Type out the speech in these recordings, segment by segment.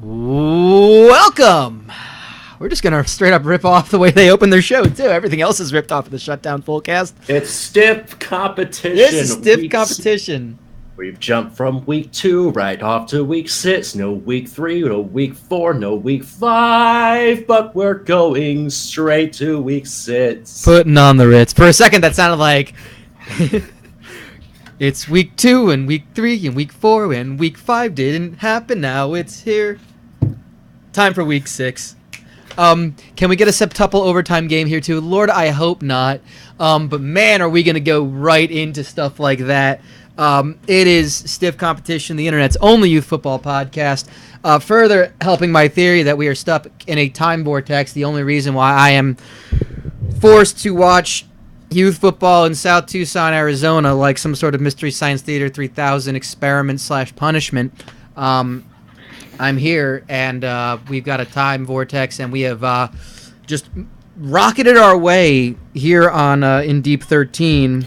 Welcome! We're just gonna straight up rip off the way they open their show, too. Everything else is ripped off of the Shutdown Fullcast. It's stiff competition. This is stiff competition. We've jumped from week 2 right off to week 6. No week 3, no week 4, no week 5. But we're going straight to week 6. Putting on the Ritz. For a second, that sounded like... It's week 2 and week 3 and week 4 and week 5 didn't happen. Now it's here. Time for week 6. Can we get a septuple overtime game here too? Lord, I hope not. But man, are we going to go right into stuff like that. It is stiff competition, the internet's only youth football podcast. Further helping my theory that we are stuck in a time vortex. The only reason why I am forced to watch youth football in South Tucson, Arizona, like some sort of Mystery Science Theater 3000 experiment / punishment. I'm here, and we've got a time vortex, and we have just rocketed our way here on in Deep 13.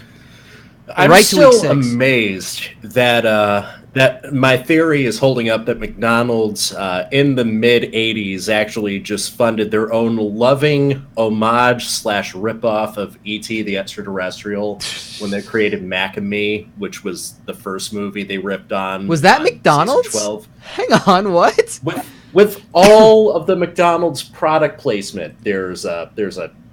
I'm right still to week 6. amazed that that my theory is holding up, that McDonald's in the mid-'80s actually just funded their own loving homage / ripoff of E.T. the Extraterrestrial when they created Mac and Me, which was the first movie they ripped on. Was that McDonald's? 12. Hang on, what? With all of the McDonald's product placement, there's a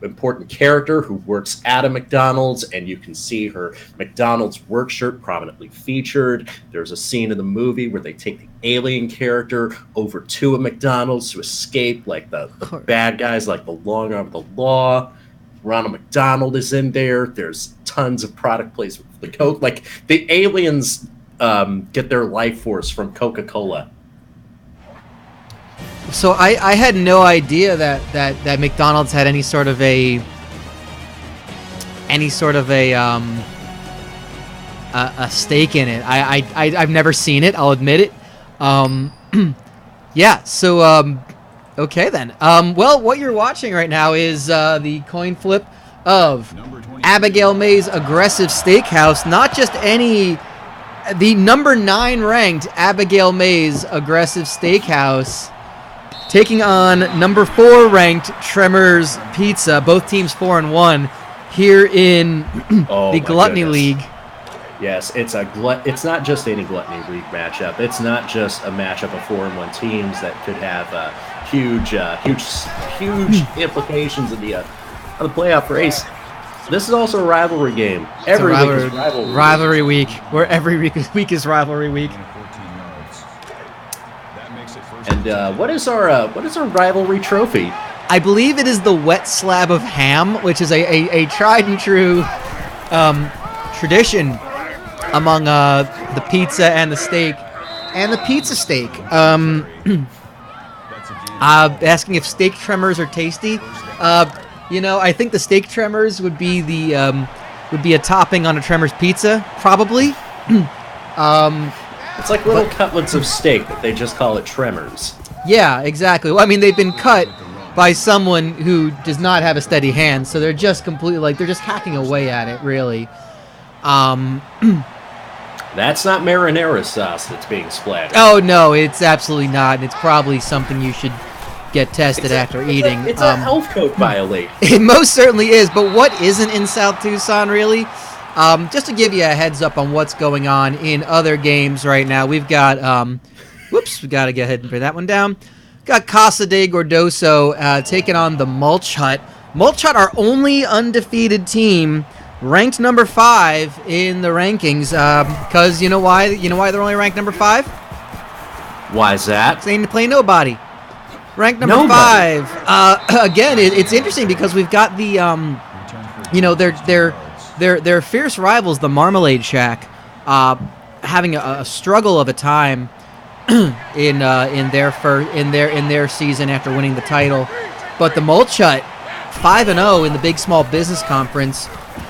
important character who works at a McDonald's, and you can see her McDonald's work shirt prominently featured. There's a scene in the movie where they take the alien character over to a McDonald's to escape, like the bad guys, like the long arm of the law. Ronald McDonald is in there. There's tons of product placement for the Coke. Like, the aliens get their life force from Coca-Cola. So I had no idea that McDonald's had any sort of a stake in it. I've never seen it. I'll admit it. Yeah. So okay then. Well, what you're watching right now is the coin flip of Abigail May's aggressive Steakhouse. Not just any. The number 9 ranked Abigail May's aggressive Steakhouse, taking on number 4 ranked Tremor's Pizza, both teams 4-1 here in the Gluttony League. Yes, it's not just any Gluttony League matchup. It's not just a matchup of 4-1 teams that could have huge implications in the playoff race. This is also a rivalry game. Every week is rivalry week. Where every week is rivalry week. And what is our rivalry trophy? I believe it is the wet slab of ham, which is a tried and true tradition among the pizza and the steak, and the pizza steak. Asking if steak tremors are tasty. I think the steak tremors would be a topping on a Tremor's pizza, probably. It's like little cutlets of steak, but they just call it tremors. Yeah, exactly. Well, I mean, they've been cut by someone who does not have a steady hand, so they're just completely, they're just hacking away at it, really. That's not marinara sauce that's being splattered. Oh, no, it's absolutely not. It's probably something you should get tested after eating. It's a health code violation. It most certainly is, but what isn't in South Tucson, really? Just to give you a heads up on what's going on in other games right now, we've got, we got to get ahead and bring that one down. Got Casa de Gordoso taking on the Mulch Hut. Mulch Hut, our only undefeated team, ranked number 5 in the rankings. Because you know why? You know why they're only ranked number 5? Why is that? They need to play nobody. Ranked number 5. Again, it's interesting because we've got the, their fierce rivals, the Marmalade Shack, having a struggle of a time in their season after winning the title. But the Mulch Hut, 5-0 in the Big Small Business Conference.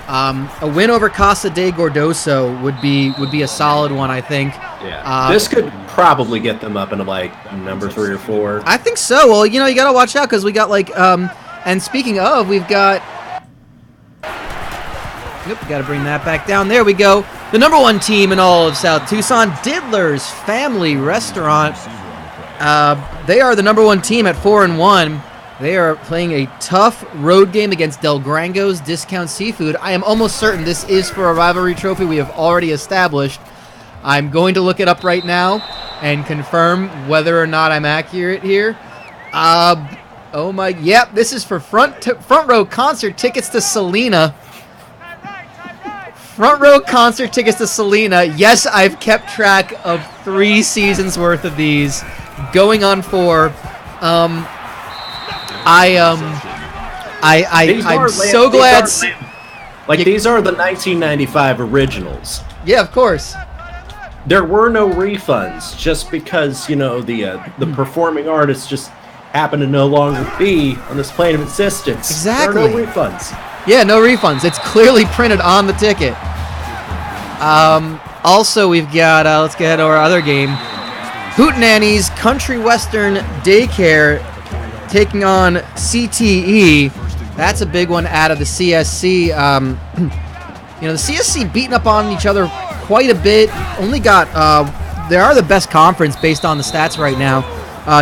A win over Casa de Gordoso would be a solid one, I think. Yeah. This could probably get them up into like number 3 or 4. I think so. Well, you got to watch out because we got and speaking of, we've got. Nope, got to bring that back down. There we go. The number 1 team in all of South Tucson, Diddler's Family Restaurant, They are the #1 team at 4-1. They are playing a tough road game against Del Grango's Discount Seafood. I am almost certain this is for a rivalry trophy we have already established. I'm going to look it up right now and confirm whether or not I'm accurate here. Oh my, yep, this is for front row concert tickets to Selena. Front row concert tickets to Selena. Yes, I've kept track of 3 seasons worth of these, going on 4. I'm so glad. These are the 1995 originals. Yeah, of course. There were no refunds just because, you know, the performing artists just happen to no longer be on this plane of existence. Exactly. There are no refunds. Yeah, no refunds. It's clearly printed on the ticket. Also, we've got, let's get our other game. Hootenanny's Country Western Daycare taking on CTE. That's a big one out of the CSC. You know, the CSC beating up on each other quite a bit. Only got, they are the best conference based on the stats right now.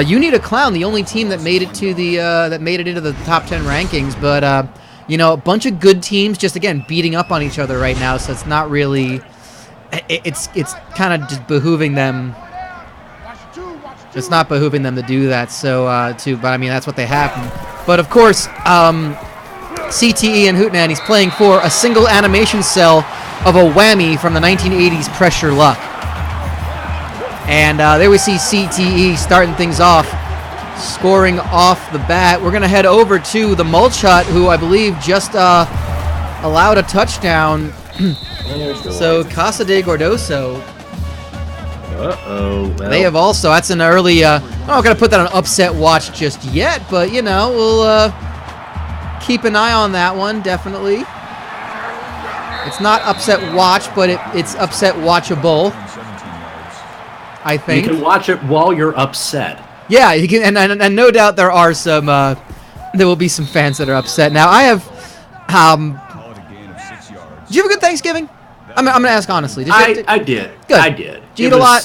You Need a Clown, the only team that made it to the that made it into the top 10 rankings, but you know, a bunch of good teams just again beating up on each other right now. So it's not really, it's kind of just behooving them. It's not behooving them to do that. So but I mean that's what they have. But of course, CTE and Hootenanny's playing for a single animation cell of a whammy from the 1980s Pressure Luck. And there we see CTE starting things off, scoring off the bat. We're going to head over to the Mulch Hut, who I believe just allowed a touchdown. So Casa de Gordoso. Uh-oh. Well. They have also, that's an early, I'm not going to put that on upset watch just yet, but, you know, we'll keep an eye on that one, definitely. It's not upset watch, but it's upset watchable. I think. You can watch it while you're upset. Yeah, you can, and no doubt there are some, there will be some fans that are upset. Now, I have, did you have a good Thanksgiving? I'm going to ask honestly. I did. Good. I did. Did you eat a lot?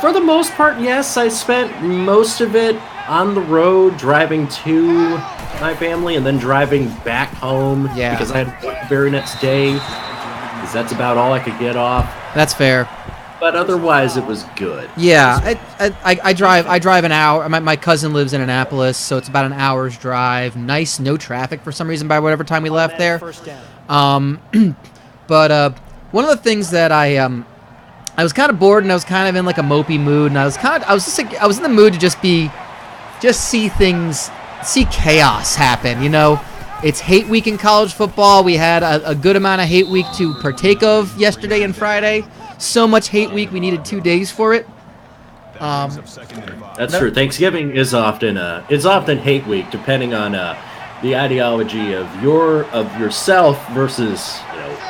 For the most part, yes. I spent most of it on the road, driving to my family and then driving back home. Yeah. Because I had work the very next day. Because that's about all I could get off. That's fair. But otherwise, it was good. Yeah, I drive an hour. My cousin lives in Annapolis, so it's about an hour's drive. Nice, no traffic for some reason by whatever time we left there. But one of the things that I was kind of bored and I was kind of in like a mopey mood, and I was in the mood to just see things, see chaos happen. You know, it's hate week in college football. We had a good amount of hate week to partake of yesterday and Friday. So much hate week, we needed 2 days for it. That's true. Thanksgiving is often hate week, depending on the ideology of yourself versus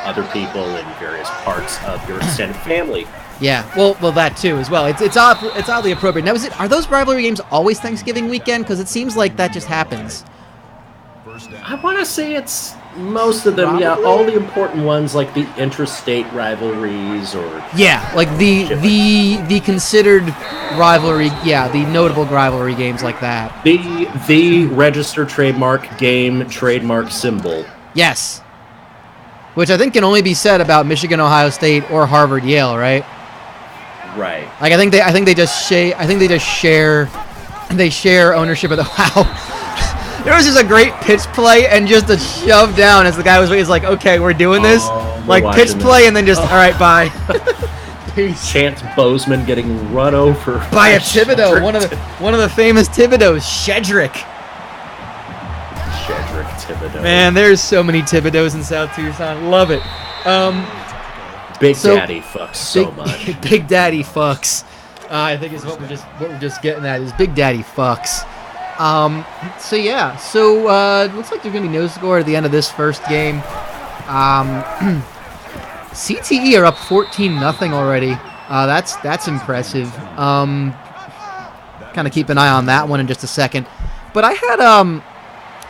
other people in various parts of your extended family. Yeah, well, that too as well. It's oddly appropriate. Now, are those rivalry games always Thanksgiving weekend? Because it seems like that just happens. I want to say it's most of them. Probably. Yeah, all the important ones like the interstate rivalries or like the considered rivalry. Yeah, the notable rivalry games like that. The registered trademark game trademark symbol. Yes. Which I think can only be said about Michigan, Ohio State, or Harvard, Yale, right? Right. Like I think they just share ownership of the wow. There was just a great pitch play and just a shove down as the guy was like, okay, we're doing this. Like pitch play and then just all right, bye. Peace. Chance Bozeman getting run over by a Thibodeau, one of the famous Thibodeaus, Shedrick Thibodeau. Man, there's so many Thibodeaus in South Tucson. Love it. Big Daddy fucks so much. Big Daddy fucks. I think is what we're just getting at is Big Daddy fucks. So yeah, it looks like there's gonna be no score at the end of this first game. CTE are up 14-0 already. That's impressive. Kind of keep an eye on that one in just a second. But I had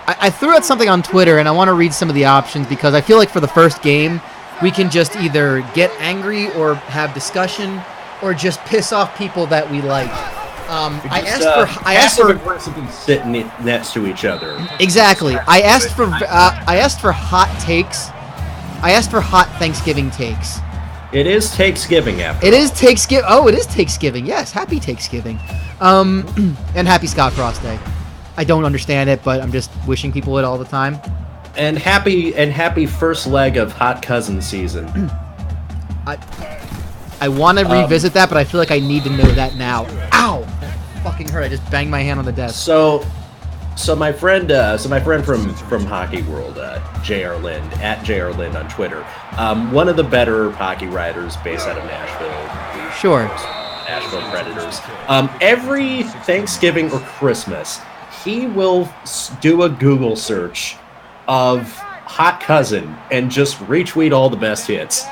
I threw out something on Twitter, and I want to read some of the options because I feel like for the first game we can just either get angry or have discussion, or just piss off people that we like. I asked for aggressively sitting next to each other. Exactly. I asked for hot takes. I asked for hot Thanksgiving takes. It is Takesgiving after. It is Takesgiving. Oh, it is Takesgiving. Yes, happy Takesgiving. And happy Scott Frost Day. I don't understand it, but I'm just wishing people it all the time. And happy first leg of Hot Cousin season. I want to revisit that, but I feel like I need to know that now. Ow! Fucking hurt. I just banged my hand on the desk. So my friend from Hockey World, J.R. Lind, at J.R. Lind on Twitter, one of the better hockey writers based out of Nashville. Sure. Nashville Predators. Every Thanksgiving or Christmas, he will do a Google search of Hot Cousin and just retweet all the best hits.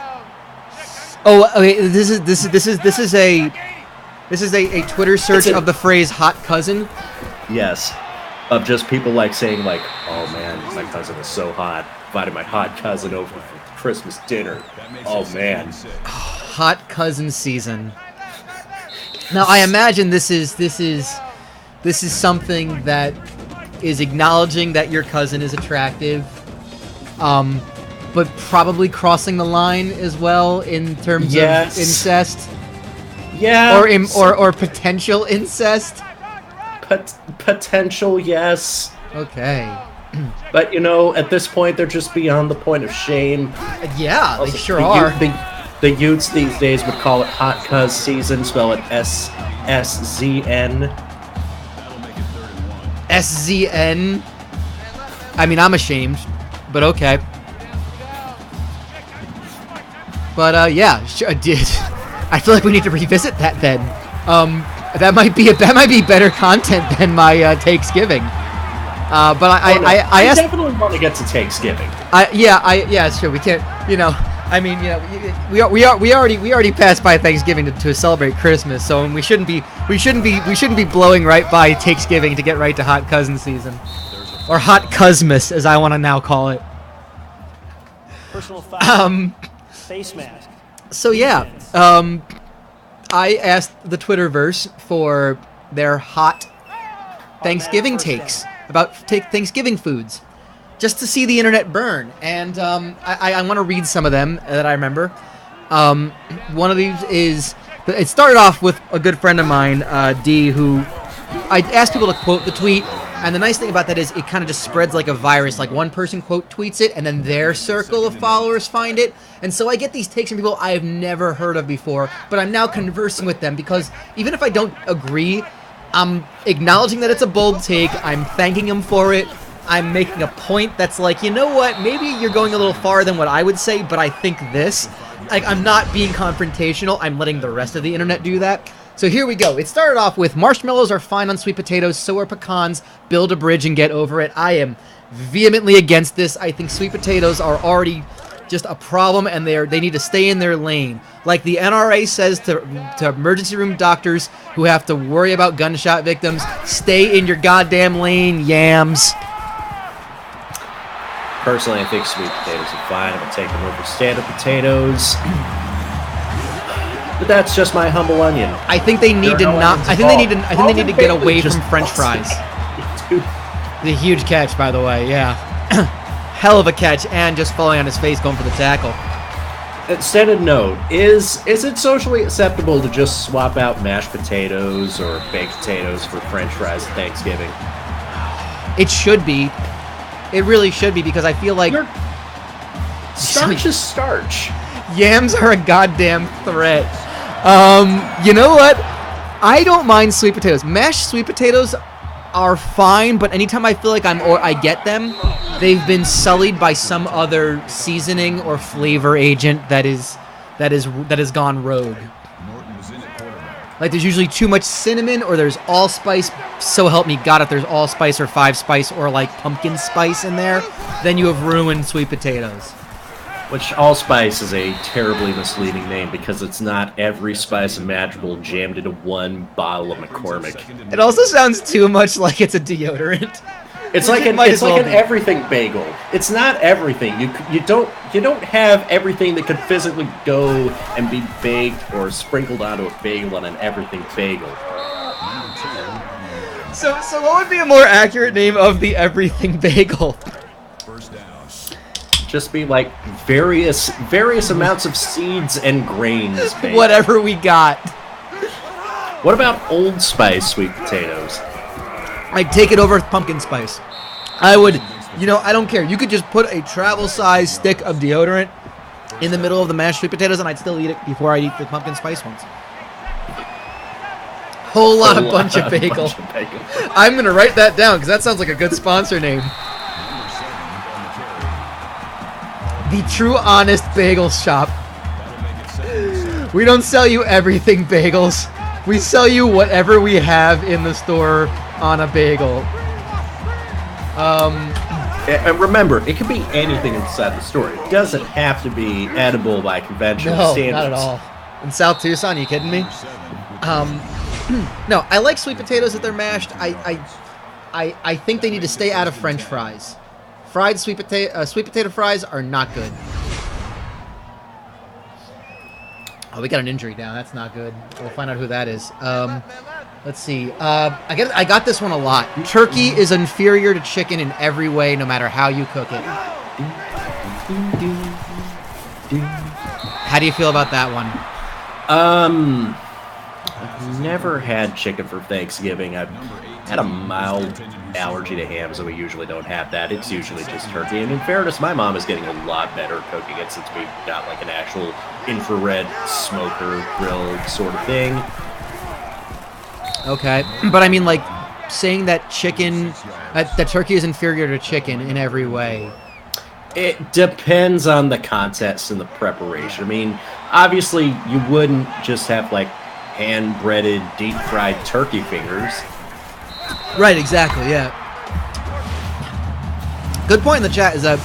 Oh, okay. This is a Twitter search of the phrase "hot cousin." Yes, of just people like saying like, "Oh man, my cousin is so hot. Invited my hot cousin over for Christmas dinner. Oh man, hot cousin season." Now I imagine this is something that is acknowledging that your cousin is attractive, but probably crossing the line as well in terms of incest. Yeah. Or potential incest. Potential, yes. Okay. But at this point, they're just beyond the point of shame. Yeah, also, they sure are. The youths these days would call it Hot Cuz season. Spell it SZN. SZN. I mean, I'm ashamed, but okay. But yeah, sure, I did. I feel like we need to revisit that then. That might be better content than my Takesgiving. But I asked, definitely want to get to Takesgiving. Yeah, sure. We can't. I mean, we already passed by Thanksgiving to celebrate Christmas, so we shouldn't be blowing right by Takesgiving to get right to hot cousin season, or HotCuz-mas as I want to now call it. Personal foul. Face mask. So yeah, I asked the Twitterverse for their hot Thanksgiving takes about Thanksgiving foods, just to see the internet burn. And I want to read some of them that I remember. One of these is, it started off with a good friend of mine, D, who I asked people to quote the tweet. And the nice thing about that is it kind of just spreads like a virus. Like one person quote tweets it, and then their circle of followers find it. And so I get these takes from people I have never heard of before, but I'm now conversing with them because even if I don't agree, I'm acknowledging that it's a bold take. I'm thanking them for it. I'm making a point that's like, you know what? Maybe you're going a little farther than what I would say, but I think this. Like, I'm not being confrontational. I'm letting the rest of the internet do that. So here we go. It started off with marshmallows are fine on sweet potatoes, so are pecans. Build a bridge and get over it. I am vehemently against this. I think sweet potatoes are already just a problem, and they need to stay in their lane. Like the NRA says to emergency room doctors who have to worry about gunshot victims, stay in your goddamn lane, yams. Personally, I think sweet potatoes are fine. I'm gonna take them over standard potatoes. But that's just my humble onion. I think they need to not. I think they need to get away from French fries. The huge catch, by the way. Yeah, hell of a catch, and just falling on his face, going for the tackle. Standard note: Is it socially acceptable to just swap out mashed potatoes or baked potatoes for French fries at Thanksgiving? It should be. It really should be, because I feel like starch is starch. Yams are a goddamn threat. You know what? I don't mind sweet potatoes. Mashed sweet potatoes are fine, but anytime I feel like I get them, they've been sullied by some other seasoning or flavor agent that has gone rogue. Like there's usually too much cinnamon, or there's allspice. So help me God, if there's allspice or five spice or like pumpkin spice in there, then you have ruined sweet potatoes. Which allspice is a terribly misleading name because it's not every spice imaginable jammed into one bottle of McCormick. It also sounds too much like it's a deodorant. It's like an everything bagel. It's not everything. You don't have everything that could physically go and be baked or sprinkled onto a bagel on an everything bagel. So what would be a more accurate name of the everything bagel? Just be like various amounts of seeds and grains. Bagel. Whatever we got. What about Old Spice sweet potatoes? I'd take it over with pumpkin spice. I would, I don't care. You could just put a travel-sized stick of deodorant in the middle of the mashed sweet potatoes, and I'd still eat it before I'd eat the pumpkin spice ones. Bunch of bagel. I'm going to write that down, because that sounds like a good sponsor name. The True Honest Bagel Shop. We don't sell you everything bagels. We sell you whatever we have in the store on a bagel. And remember, it can be anything inside the store. It doesn't have to be edible by conventional standards. No, not at all. In South Tucson, you kidding me? No, I like sweet potatoes if they're mashed. I think they need to stay out of French fries. Fried sweet potato fries are not good. Oh, we got an injury down. That's not good. We'll find out who that is. Let's see. I got this one a lot. Turkey is inferior to chicken in every way, no matter how you cook it. How do you feel about that one? I've never had chicken for Thanksgiving. I've had a mild allergy to ham, so we usually don't have that. It's usually just turkey. And in fairness, my mom is getting a lot better at cooking it since we've got like an actual infrared smoker grill sort of thing. Okay, but I mean, like, saying that that turkey is inferior to chicken in every way. It depends on the context and the preparation. I mean, obviously, you wouldn't just have, like, hand-breaded, deep-fried turkey fingers. Right, exactly, yeah. Good point in the chat is that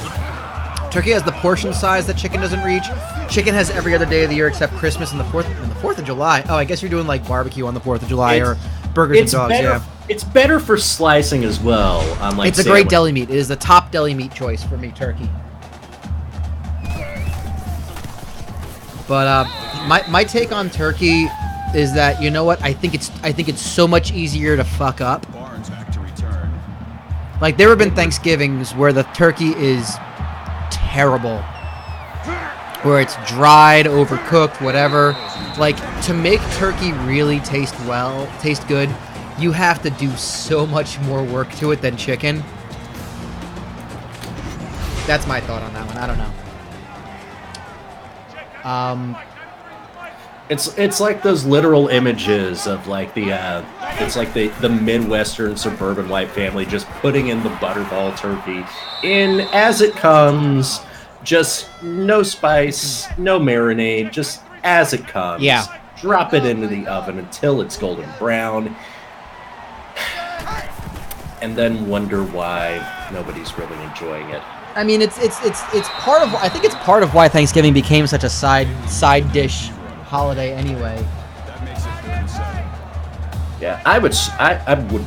turkey has the portion size that chicken doesn't reach. Chicken has every other day of the year except Christmas and the 4th of July. Oh, I guess you're doing like barbecue on the 4th of July or burgers and dogs, yeah. It's better for slicing as well. It's a great deli meat. It is the top deli meat choice for me, turkey. But my take on turkey is that, you know what? I think it's so much easier to fuck up. Like, there have been Thanksgivings where the turkey is terrible. Where it's dried, overcooked, whatever. Like, to make turkey really taste good, you have to do so much more work to it than chicken. That's my thought on that one. I don't know. It's like those literal images of like the Midwestern suburban white family just putting in the butterball turkey in as it comes. Just no spice, no marinade, just as it comes. Yeah. Drop it into the oven until it's golden brown. And then wonder why nobody's really enjoying it. I mean, it's part of, I think it's part of why Thanksgiving became such a side dish holiday anyway. Yeah, I would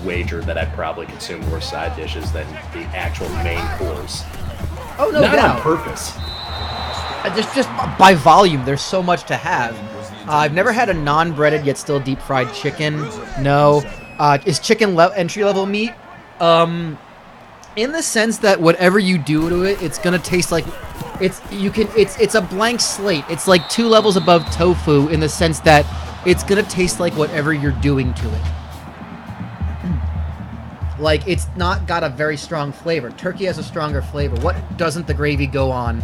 wager that I'd probably consume more side dishes than the actual main course. Oh, no doubt. Not on purpose. Just by volume, there's so much to have. I've never had a non-breaded yet still deep-fried chicken. No. Is chicken entry-level meat? In the sense that whatever you do to it, it's gonna taste like it's a blank slate. It's like 2 levels above tofu in the sense that it's gonna taste like whatever you're doing to it. Like, it's not got a very strong flavor. Turkey has a stronger flavor. What doesn't the gravy go on?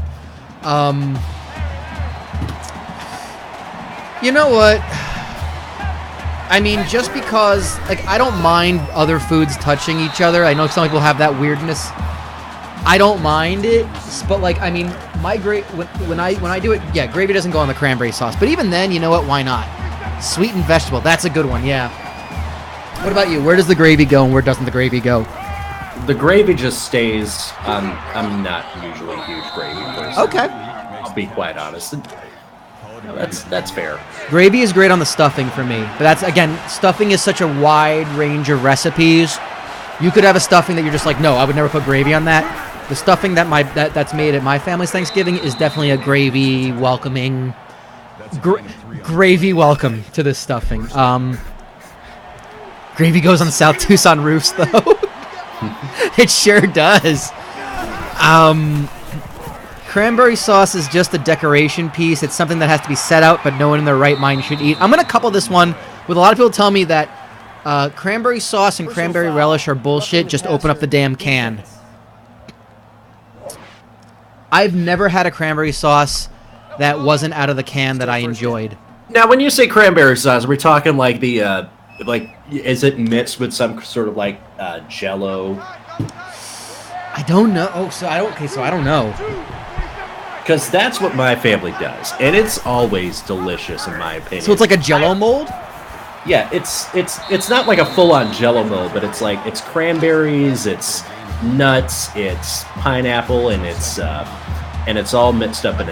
You know what? I mean, just because, like, I don't mind other foods touching each other. I know some people have that weirdness. I don't mind it, but, like, I mean, when I do it, yeah, gravy doesn't go on the cranberry sauce. But even then, you know what? Why not? Sweetened vegetable. That's a good one, yeah. What about you? Where does the gravy go and where doesn't the gravy go? The gravy just stays. I'm not usually a huge gravy person. Okay. I'll be quite honest. That's fair. Gravy is great on the stuffing for me, but that's, again, stuffing is such a wide range of recipes You could have a stuffing that you're just like, no, I would never put gravy on that. The stuffing that's made at my family's Thanksgiving is definitely a gravy welcoming, gravy welcome to this stuffing. Gravy goes on South Tucson roofs, though. It sure does. Cranberry sauce is just a decoration piece. It's something that has to be set out, but no one in their right mind should eat. I'm going to couple this one with a lot of people tell me that cranberry sauce and cranberry relish are bullshit. Just open up the damn can. I've never had a cranberry sauce that wasn't out of the can that I enjoyed. Now, when you say cranberry sauce, are we talking like the, is it mixed with some sort of like Jello? I don't know. Oh, so I don't know. Because that's what my family does, and it's always delicious in my opinion. So it's like a Jello mold? Yeah, it's not like a full-on Jello mold, but it's like it's cranberries, it's nuts, it's pineapple, and it's all mixed up in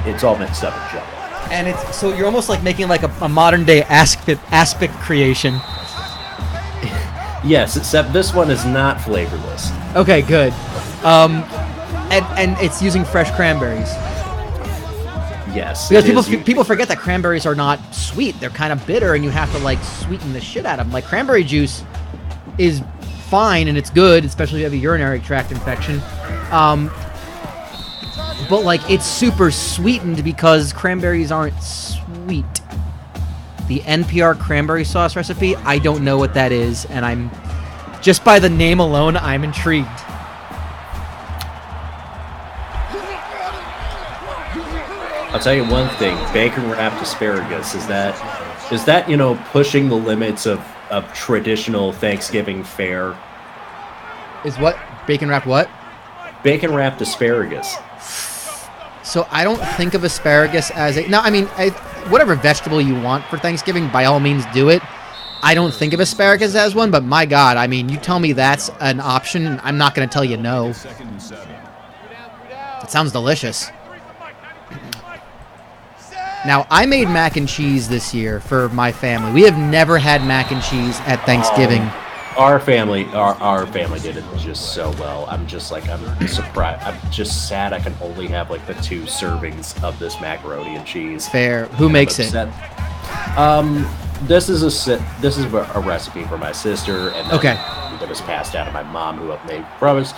it's all mixed up in Jello. And it's so you're almost like making like a modern day aspic creation. Yes, except this one is not flavorless. Okay, good. And it's using fresh cranberries. Yes. Because people forget that cranberries are not sweet. They're kind of bitter, and you have to like sweeten the shit out of them. Like cranberry juice is fine and it's good, especially if you have a urinary tract infection. But like it's super sweetened because cranberries aren't sweet. The NPR cranberry sauce recipe, I don't know what that is, and I'm just by the name alone, I'm intrigued. I'll tell you one thing: bacon wrapped asparagus is that pushing the limits of traditional Thanksgiving fare. Is what bacon wrapped what? Bacon wrapped asparagus. So I don't think of asparagus as a... No, I mean, whatever vegetable you want for Thanksgiving, by all means do it. I don't think of asparagus as one, but my God, I mean, you tell me that's an option, and I'm not going to tell you no. It sounds delicious. Now, I made mac and cheese this year for my family. We have never had mac and cheese at Thanksgiving. Our family did it just so well. I'm surprised. I'm just sad I can only have like the 2 servings of this macaroni and cheese. Fair. Who makes it? This is a recipe for my sister, and then that was passed down to my mom, who helped make brothers.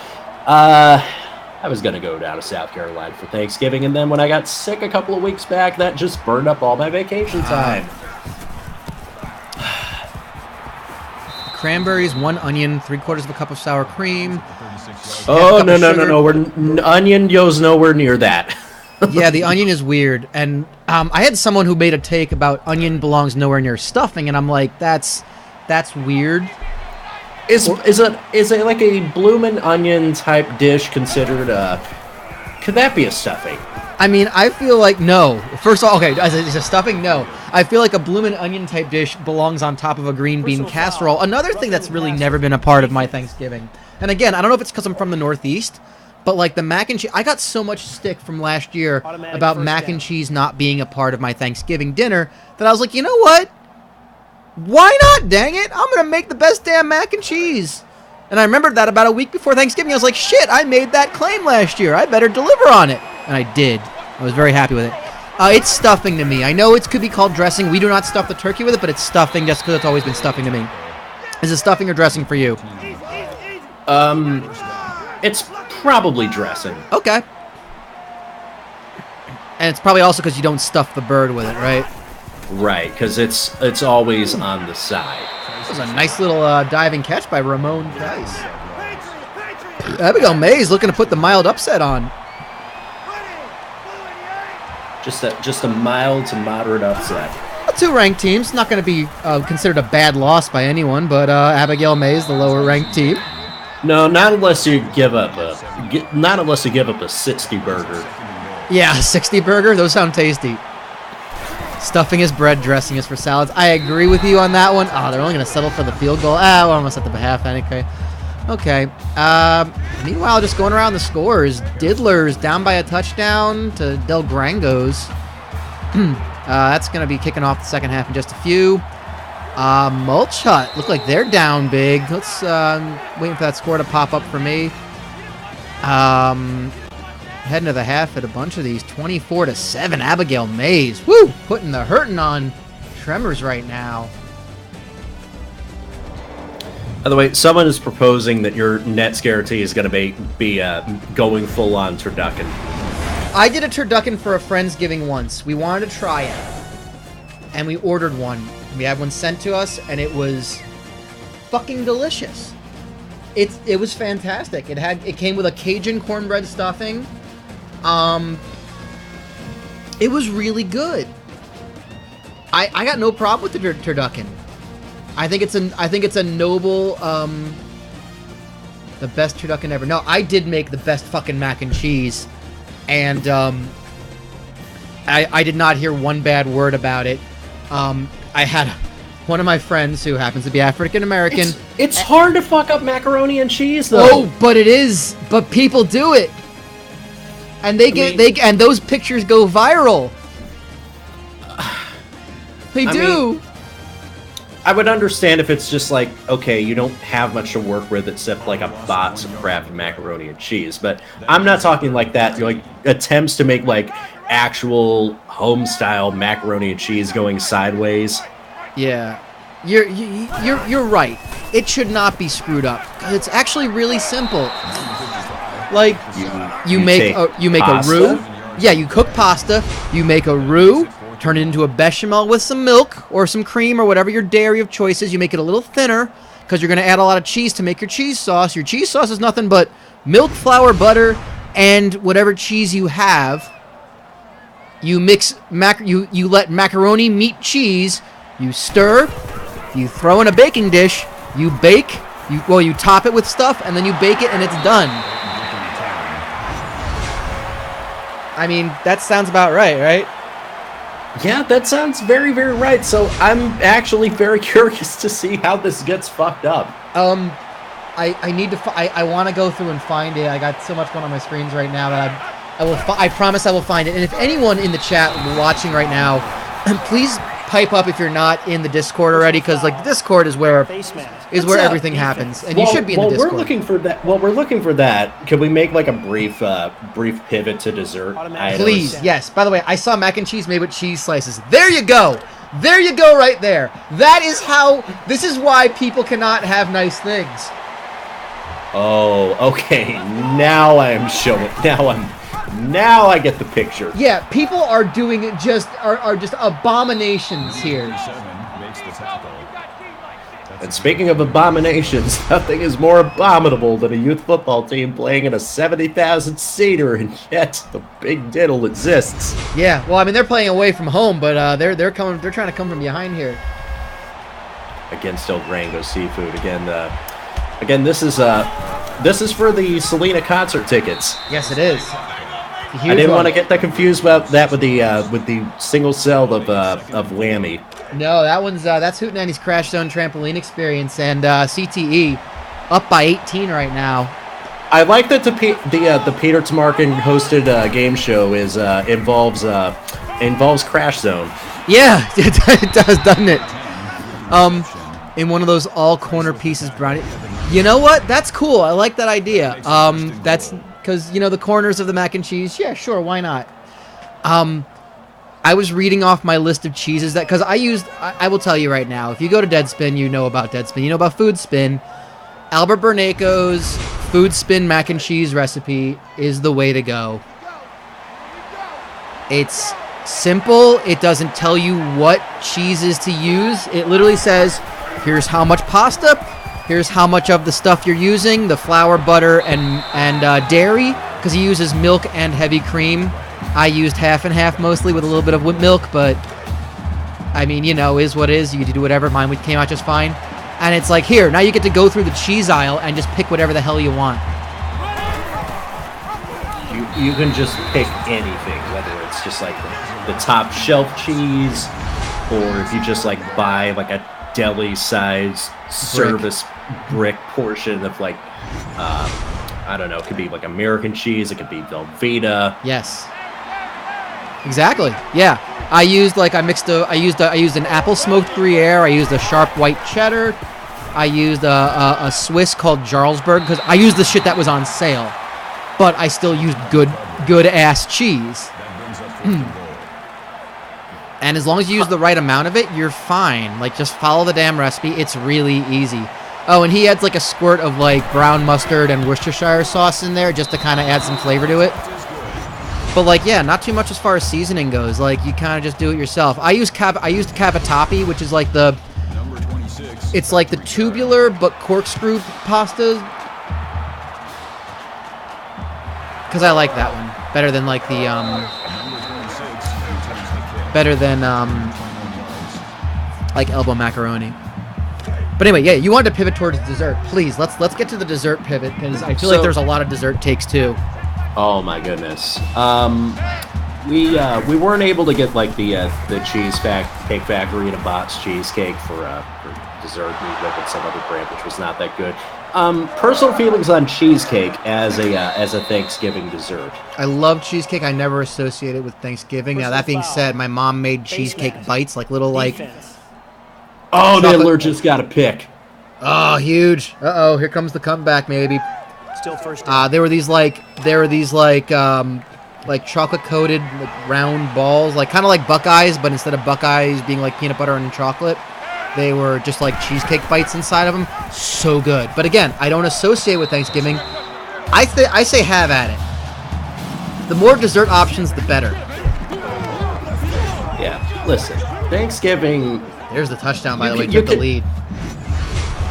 I was gonna go down to South Carolina for Thanksgiving, and then when I got sick a couple of weeks back, that just burned up all my vacation time. Cranberries, 1 onion, 3/4 of a cup of sour cream. Oh, no. Onion goes nowhere near that. Yeah, the onion is weird. And I had someone who made a take about onion belongs nowhere near stuffing, and I'm like, that's weird. Is it like a bloomin' onion type dish considered could that be a stuffing? I mean, I feel like no. First of all, okay, is a stuffing? No. I feel like a bloomin' onion type dish belongs on top of a green bean casserole. Another thing that's really never been a part of my Thanksgiving. And again, I don't know if it's because I'm from the Northeast, but like the mac and cheese, I got so much stick from last year about mac and cheese not being a part of my Thanksgiving dinner that I was like, you know what? Why not, dang it? I'm going to make the best damn mac and cheese. And I remembered that about a week before Thanksgiving. I was like, shit, I made that claim last year. I better deliver on it. And I did. I was very happy with it. It's stuffing to me. I know it could be called dressing. We do not stuff the turkey with it, but it's stuffing just because it's always been stuffing to me. Is it stuffing or dressing for you? It's probably dressing. Okay. And it's probably also because you don't stuff the bird with it, right? Right, because it's always on the side. That was a nice little diving catch by Ramon Price. Abigail Mays looking to put the mild upset on. Just a mild to moderate upset. 2 ranked teams, not going to be considered a bad loss by anyone, but Abigail Mays, the lower ranked team. No, not unless you give up a 60 burger. Yeah, 60 burger. Those sound tasty. Stuffing is bread, dressing is for salads. I agree with you on that one. Oh, they're only going to settle for the field goal. We're almost at the half anyway. Okay. Meanwhile, just going around the scores. Diddlers down by a touchdown to Del Grangos. That's going to be kicking off the second half in just a few. Mulch Hut. Look like they're down big. Let's waiting for that score to pop up for me. Heading to the half at a bunch of these. 24-7. Abigail Mays. Woo! Putting the hurting on Tremors right now. By the way, someone is proposing that your Nets guarantee is going to be going full on turducken. I did a turducken for a Friendsgiving once. We wanted to try it, and we ordered one. We had one sent to us, and it was fucking delicious. It was fantastic. It came with a Cajun cornbread stuffing. It was really good. I got no problem with the turducken. I think it's a noble, the best turducken ever. No, I did make the best fucking mac and cheese, and I did not hear one bad word about it. I had one of my friends who happens to be African American. It's hard to fuck up macaroni and cheese, though. Oh, but it is. But people do it, and and those pictures go viral. They do. I would understand if it's just like, okay, you don't have much to work with except like a box of craft macaroni and cheese, but I'm not talking like that. You're like attempts to make like actual home style macaroni and cheese going sideways. Yeah, you're right. It should not be screwed up. It's actually really simple. Like you make a roux. Yeah, you cook pasta. You make a roux. Turn it into a bechamel with some milk or some cream or whatever your dairy of choice is. You make it a little thinner because you're going to add a lot of cheese to make your cheese sauce. Your cheese sauce is nothing but milk, flour, butter, and whatever cheese you have. You mix you let macaroni meet cheese. You stir. You throw in a baking dish. You bake. You top it with stuff and then you bake it and it's done. I mean, that sounds about right? Yeah, that sounds very, very right. So I'm actually very curious to see how this gets fucked up. I need to. I want to go through and find it. I got so much going on my screens right now that I promise I will find it. And if anyone in the chat watching right now, please pipe up if you're not in the Discord already, because like the Discord is where everything happens, and you should be in the Discord. We're looking for that. Can we make like a brief pivot to dessert? Please, yes. By the way, I saw mac and cheese made with cheese slices. There you go. There you go, right there. That is how. This is why people cannot have nice things. Oh, okay. Now I am showing. Now I get the picture. Yeah, people are doing it just abominations here. And speaking of abominations, nothing is more abominable than a youth football team playing in a 70,000 seater, and yet the big diddle exists. Yeah, well, I mean they're playing away from home, but they're trying to come from behind here. Against El Grango Seafood again. Again, this is for the Selena concert tickets. Yes, it is. I didn't want to get that confused about that with the single cell of Whammy. No, that's Hootenanny's Crashzone Trampoline Experience, and CTE up by 18 right now. I like that the Peter Tamarkin hosted game show involves Crashzone. Yeah, it does, doesn't it? In one of those all corner pieces, Bryan. You know what? That's cool. I like that idea. That's because the corners of the mac and cheese. Yeah, sure, why not? I was reading off my list of cheeses because I will tell you right now, if you go to Deadspin, you know about Deadspin, you know about Foodspin. Albert Bernaco's Foodspin mac and cheese recipe is the way to go. It's simple. It doesn't tell you what cheeses to use. It literally says, here's how much pasta, here's how much of the stuff you're using, the flour, butter, and dairy, because he uses milk and heavy cream. I used half and half mostly with a little bit of milk, but I mean, is what is. You can do whatever. Mine came out just fine. And it's like, here, now you get to go through the cheese aisle and just pick whatever the hell you want. You can just pick anything, whether it's just like the top shelf cheese, or if you just like buy like a deli-sized service brick portion of like, I don't know, it could be like American cheese, it could be Velveeta. Yes. Exactly. Yeah. I used an apple smoked Gruyere. I used a sharp white cheddar. I used a Swiss called Jarlsberg because I used the shit that was on sale, but I still used good ass cheese. And as long as you use the right amount of it, you're fine. Like, just follow the damn recipe. It's really easy. Oh, and he adds like a squirt of like brown mustard and Worcestershire sauce in there just to kind of add some flavor to it. But like, yeah, not too much as far as seasoning goes. Like, you kind of just do it yourself. I used cavatappi, which is like it's like the tubular but corkscrew pastas. Because I like that one better than like the like elbow macaroni. But anyway, yeah, you wanted to pivot towards dessert. Please, let's get to the dessert pivot because I feel like there's a lot of dessert takes too. Oh my goodness. We weren't able to get like the Cake Factory and a box cheesecake for dessert. We went with some other brand which was not that good. Personal feelings on cheesecake as a Thanksgiving dessert. I love cheesecake. I never associate it with Thanksgiving. Now that being said, my mom made cheesecake bites, like little like. Oh, Diddler just got a pick. Oh, huge! Uh-oh, here comes the comeback, maybe. Still first. There were these chocolate coated like round balls, like kind of like Buckeyes, but instead of Buckeyes being like peanut butter and chocolate, they were just like cheesecake bites inside of them. So good. But again, I don't associate with Thanksgiving. I say have at it. The more dessert options, the better. Yeah. Listen, Thanksgiving. There's the touchdown, by the way, took the lead.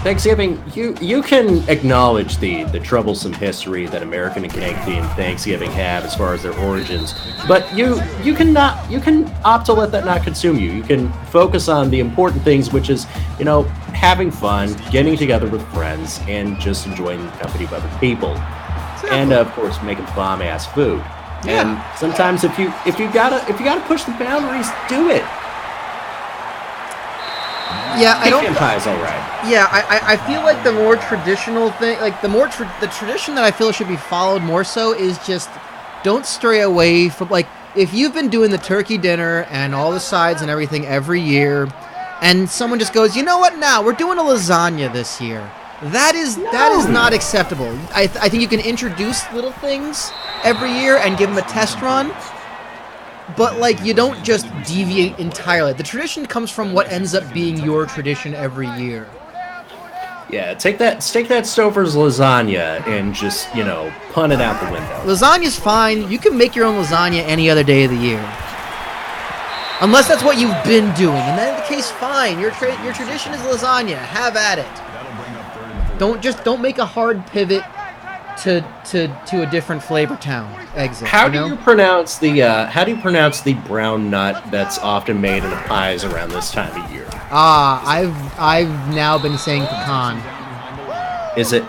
Thanksgiving, you can acknowledge the troublesome history that American and Canadian Thanksgiving have as far as their origins, but you can opt to let that not consume you. You can focus on the important things, which is, you know, having fun, getting together with friends, and just enjoying the company of other people, and of course making bomb ass food. Yeah. And sometimes if you gotta push the boundaries, do it. Yeah, I don't. Pecan pie's all right. Yeah, I feel like the more traditional thing, like the tradition that I feel should be followed more so is just don't stray away from, like, if you've been doing the turkey dinner and all the sides and everything every year, and someone just goes, you know what? Now we're doing a lasagna this year. That is not acceptable. I think you can introduce little things every year and give them a test run. But, like, you don't just deviate entirely. The tradition comes from what ends up being your tradition every year. Yeah, take that Stouffer's lasagna and just, you know, punt it out the window. Lasagna's fine. You can make your own lasagna any other day of the year. Unless that's what you've been doing. And then in the case, fine. Your tradition is lasagna. Have at it. Don't make a hard pivot to a different flavor town exit. How do you pronounce the brown nut that's often made in the pies around this time of year? I've now been saying pecan. Is it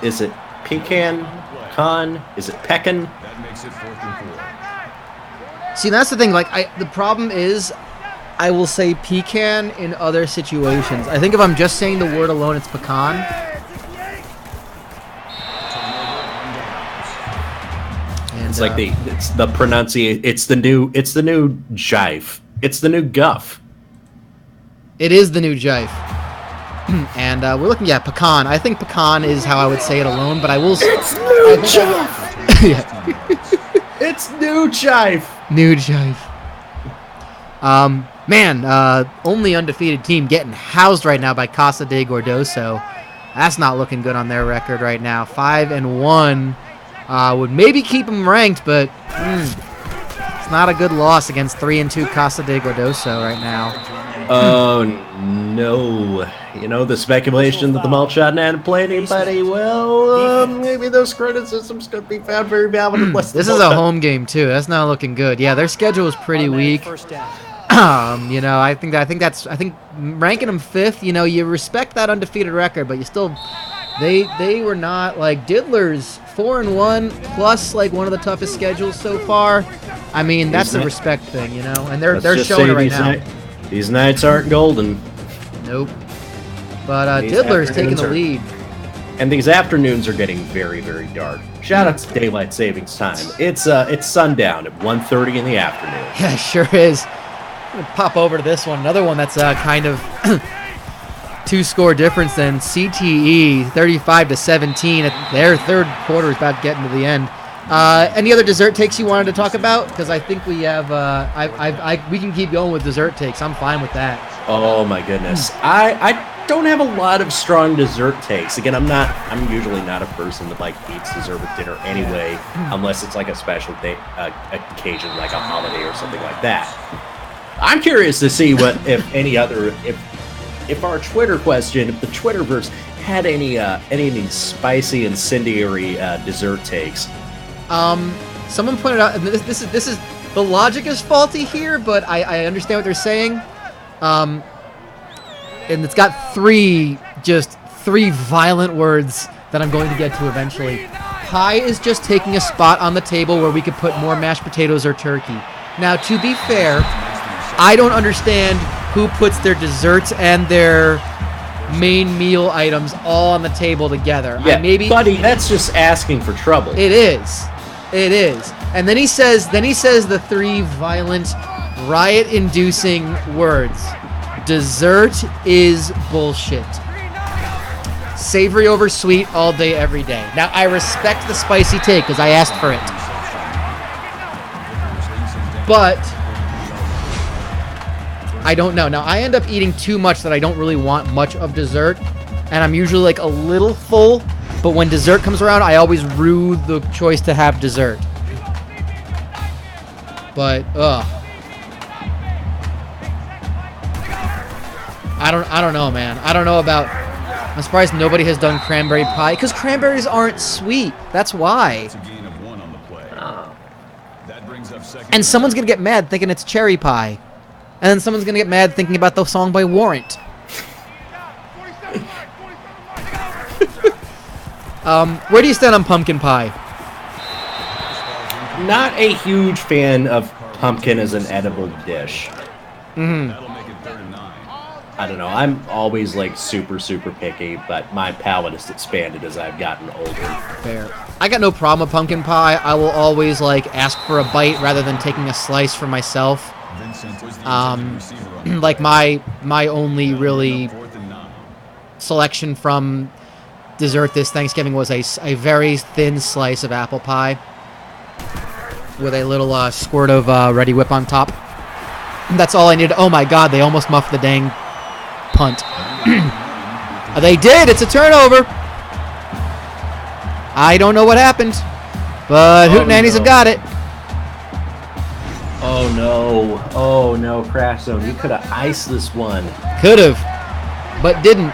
pecan? Pecan? Is it pecan? See, that's the thing. Like, the problem is, I will say pecan in other situations. I think if I'm just saying the word alone, it's pecan. It's like the pronunciation. It's the new jive. It's the new guff. It is the new jive. And we're looking at pecan. I think pecan is how I would say it alone, but I will say it's new jive. Yeah. It's new jive. New jive. Man, only undefeated team getting housed right now by Casa de Gordoso. That's not looking good on their record right now. 5-1. Would maybe keep them ranked, but it's not a good loss against 3-2 Casa de Gordoso right now. Oh no! You know the speculation that the Mulch hadn't played anybody. Well, maybe those criticisms could be found very valid. This is a home game too. That's not looking good. Yeah, their schedule is pretty weak. You know, I think ranking them 5th. You know, you respect that undefeated record, but you still. They were not, like, Diddler's 4-1 plus like one of the toughest schedules so far. I mean, that's a respect thing, you know, and they're showing it right now. These nights aren't golden. Nope. But Diddler's taking the lead. And these afternoons are getting very, very dark. Shout out to daylight savings time. It's sundown at 1:30 in the afternoon. Yeah, it sure is. I'm gonna pop over to this one. Another one that's kind of 2-score difference than CTE, 35-17. Their third quarter is about getting to the end. Any other dessert takes you wanted to talk about? Because I think we have. We can keep going with dessert takes. I'm fine with that. Oh my goodness. I don't have a lot of strong dessert takes. Again, I'm usually not a person that eats dessert with dinner anyway, unless it's like a special day, occasion like a holiday or something like that. I'm curious to see if our Twitter question, if the Twitterverse had any spicy incendiary dessert takes. Someone pointed out, and this is the logic is faulty here, but I understand what they're saying. And it's got three violent words that I'm going to get to eventually. Pie is just taking a spot on the table where we could put more mashed potatoes or turkey. Now, to be fair, I don't understand who puts their desserts and their main meal items all on the table together. Yeah, buddy, that's just asking for trouble. It is. And then he says the three violent, riot-inducing words. Dessert is bullshit. Savory over sweet all day, every day. Now, I respect the spicy take because I asked for it. But I don't know. Now, I end up eating too much that I don't really want much of dessert. And I'm usually a little full. But when dessert comes around, I always rue the choice to have dessert. But, I don't know, man. I don't know about... I'm surprised nobody has done cranberry pie, because cranberries aren't sweet. That's why. And someone's going to get mad thinking it's cherry pie. And then someone's going to get mad thinking about the song by Warrant. Where do you stand on pumpkin pie? Not a huge fan of pumpkin as an edible dish. I don't know. I'm always super, super picky, but my palate has expanded as I've gotten older. Fair. I got no problem with pumpkin pie. I will always ask for a bite rather than taking a slice for myself. My only really selection from dessert this Thanksgiving was a very thin slice of apple pie with a little squirt of Ready Whip on top. That's all I needed. Oh my God, they almost muffed the dang punt. They did. It's a turnover. I don't know what happened, but Hootenannies have got it. Oh no, Crashzone. You could have iced this one. Could have, but didn't.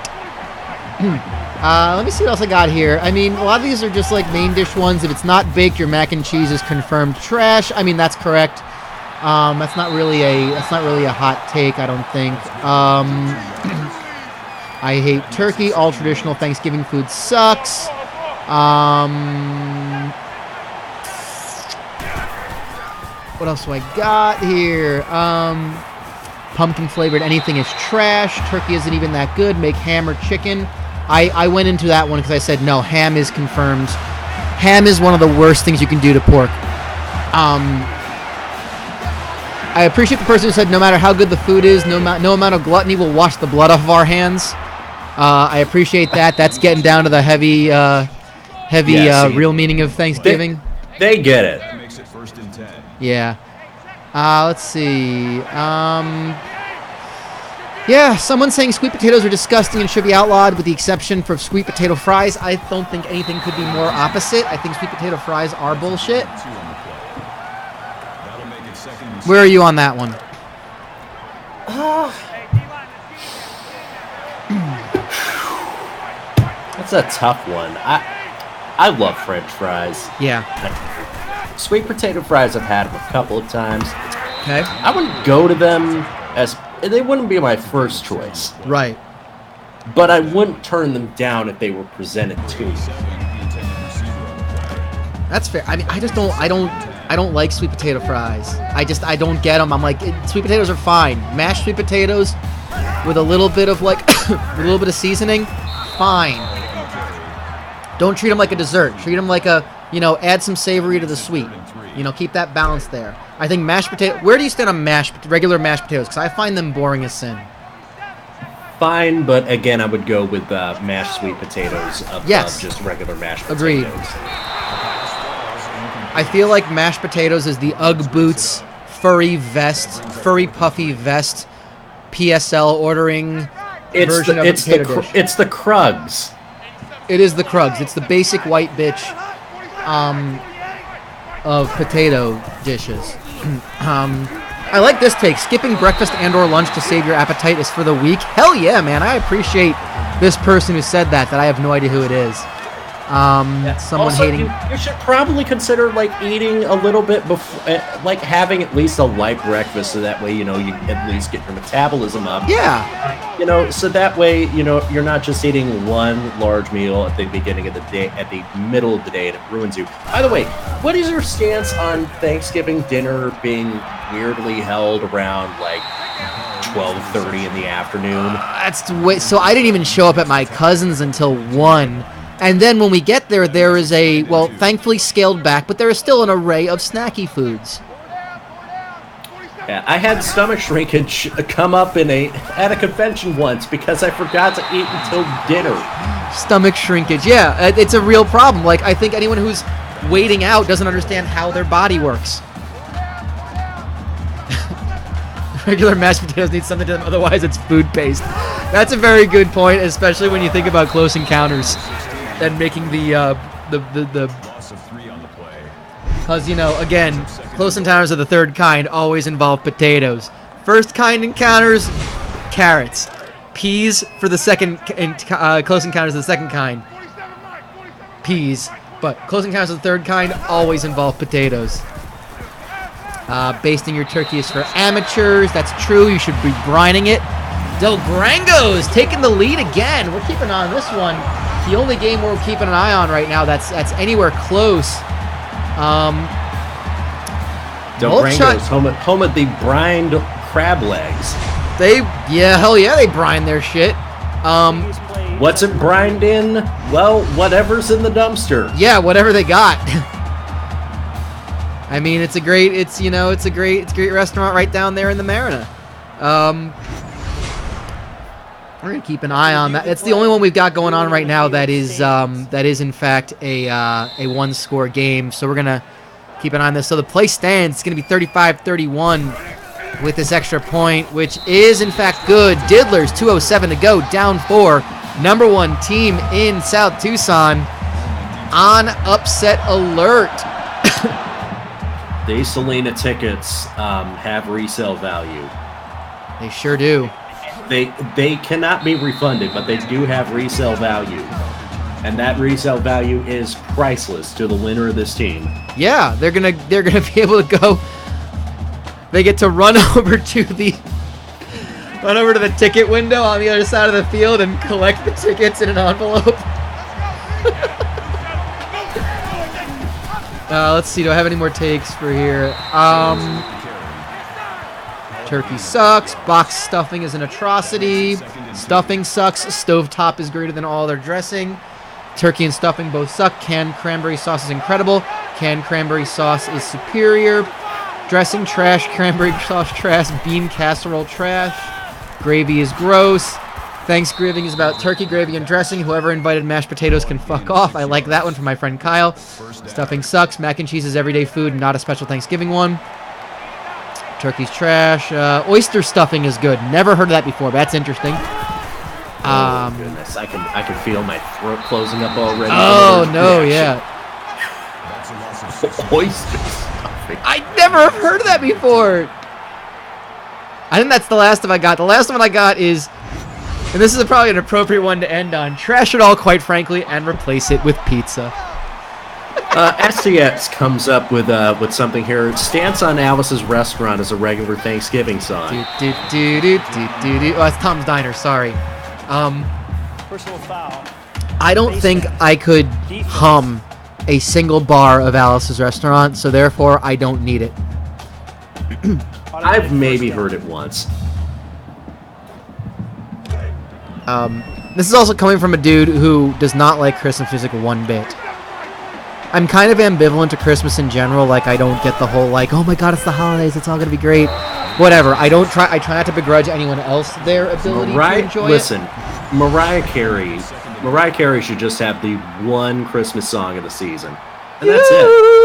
Let me see what else I got here. I mean, a lot of these are just main dish ones. If it's not baked, your mac and cheese is confirmed trash. I mean, that's correct. That's not really a hot take, I don't think. I hate turkey. All traditional Thanksgiving food sucks. What else do I got here? Pumpkin flavored anything is trash. Turkey isn't even that good. Make ham or chicken. I went into that one because I said no. Ham is confirmed. Ham is one of the worst things you can do to pork. I appreciate the person who said no matter how good the food is, no amount of gluttony will wash the blood off of our hands. I appreciate that. That's getting down to the heavy real meaning of Thanksgiving. They get it. That makes it 1st and 10. Yeah. Let's see. Yeah, someone's saying sweet potatoes are disgusting and should be outlawed with the exception for sweet potato fries. I don't think anything could be more opposite. I think sweet potato fries are bullshit. Where are you on that one? That's a tough one. I love French fries. Yeah. Sweet potato fries, I've had them a couple of times. Okay. I wouldn't go to them they wouldn't be my first choice. Right. But I wouldn't turn them down if they were presented to me. That's fair. I mean, I don't like sweet potato fries. I don't get them. I'm like, sweet potatoes are fine. Mashed sweet potatoes with a little bit of with a little bit of seasoning, fine. Don't treat them like a dessert. Treat them like a, you know, add some savory to the sweet. You know, keep that balance there. I think mashed potato. Where do you stand on regular mashed potatoes? Because I find them boring as sin. Fine, but again, I would go with mashed sweet potatoes above just regular mashed potatoes. Agreed. I feel like mashed potatoes is the Ugg boots, furry puffy vest, PSL ordering version of a potato dish. It's the Cruggs. It is the Cruggs. It's the basic white bitch of potato dishes. I like this take. Skipping breakfast and or lunch to save your appetite is for the weak. Hell yeah, man. I appreciate this person who said that I have no idea who it is. Someone also, hating. You should probably consider like eating a little bit before, like having at least a light breakfast, so that way you at least get your metabolism up. Yeah. So that way you're not just eating one large meal at the beginning of the day, at the middle of the day, and it ruins you. By the way, what is your stance on Thanksgiving dinner being weirdly held around like 12:30 in the afternoon? So I didn't even show up at my cousin's until 1. And then when we get there, there is thankfully scaled back, but there is still an array of snacky foods. Yeah, I had stomach shrinkage come up at a convention once because I forgot to eat until dinner. Stomach shrinkage, yeah, it's a real problem. Like, I think anyone who's waiting out doesn't understand how their body works. Regular mashed potatoes need something to them, otherwise it's food paste. That's a very good point, especially when you think about Close Encounters. And making the because again, Close Encounters of the Third Kind always involve potatoes. First kind encounters, carrots. Peas for the second. Close Encounters of the Second Kind, peas. But Close Encounters of the Third Kind always involve potatoes. Basting your turkey is for amateurs. That's true. You should be brining it. Del Grango's taking the lead again. We're keeping an eye on this one. The only game we're keeping an eye on right now that's anywhere close. Del Grango's home of the brined crab legs. Hell yeah, they brine their shit. What's it brined in? Well, whatever's in the dumpster. Yeah, whatever they got. I mean, it's a great restaurant right down there in the Marina. We're gonna keep an eye on that. It's the only one we've got going on right now that is in fact a one-score game. So we're gonna keep an eye on this. So the play stands. It's gonna be 35-31 with this extra point, which is in fact good. Diddlers 2:07 to go, down 4. Number 1 team in South Tucson on upset alert. The Selena tickets have resale value. They sure do. They cannot be refunded, but they do have resale value. And that resale value is priceless to the winner of this team. Yeah, they're gonna be able to go. They get to run over to the ticket window on the other side of the field and collect the tickets in an envelope. Let's see, do I have any more takes for here? Turkey sucks. Box stuffing is an atrocity. Stuffing sucks. Stovetop is greater than all their dressing. Turkey and stuffing both suck. Canned cranberry sauce is incredible. Canned cranberry sauce is superior. Dressing trash. Cranberry sauce trash. Bean casserole trash. Gravy is gross. Thanksgiving is about turkey, gravy, and dressing. Whoever invited mashed potatoes can fuck off. I like that one from my friend Kyle. Stuffing sucks. Mac and cheese is everyday food, not a special Thanksgiving one. Turkey's trash. Oyster stuffing is good. Never heard of that before, but that's interesting. Oh goodness, I can feel my throat closing up already. Oh no, yeah. Oyster stuffing. I never heard of that before. I think that's the last one I got. The last one I got is, and this is probably an appropriate one to end on, trash it all, quite frankly, and replace it with pizza. STX comes up with something here. Stance on Alice's Restaurant is a regular Thanksgiving song. Oh, that's Tom's Diner, sorry. Personal foul. I don't think I could hum a single bar of Alice's Restaurant, so therefore I don't need it. I've maybe heard it once. this is also coming from a dude who does not like Christmas music one bit. I'm kind of ambivalent to Christmas in general. Like, I don't get the whole, like, oh my god, it's the holidays, it's all going to be great. Whatever. I try not to begrudge anyone else their ability to enjoy listen, Mariah Carey should just have the one Christmas song of the season. And that's it.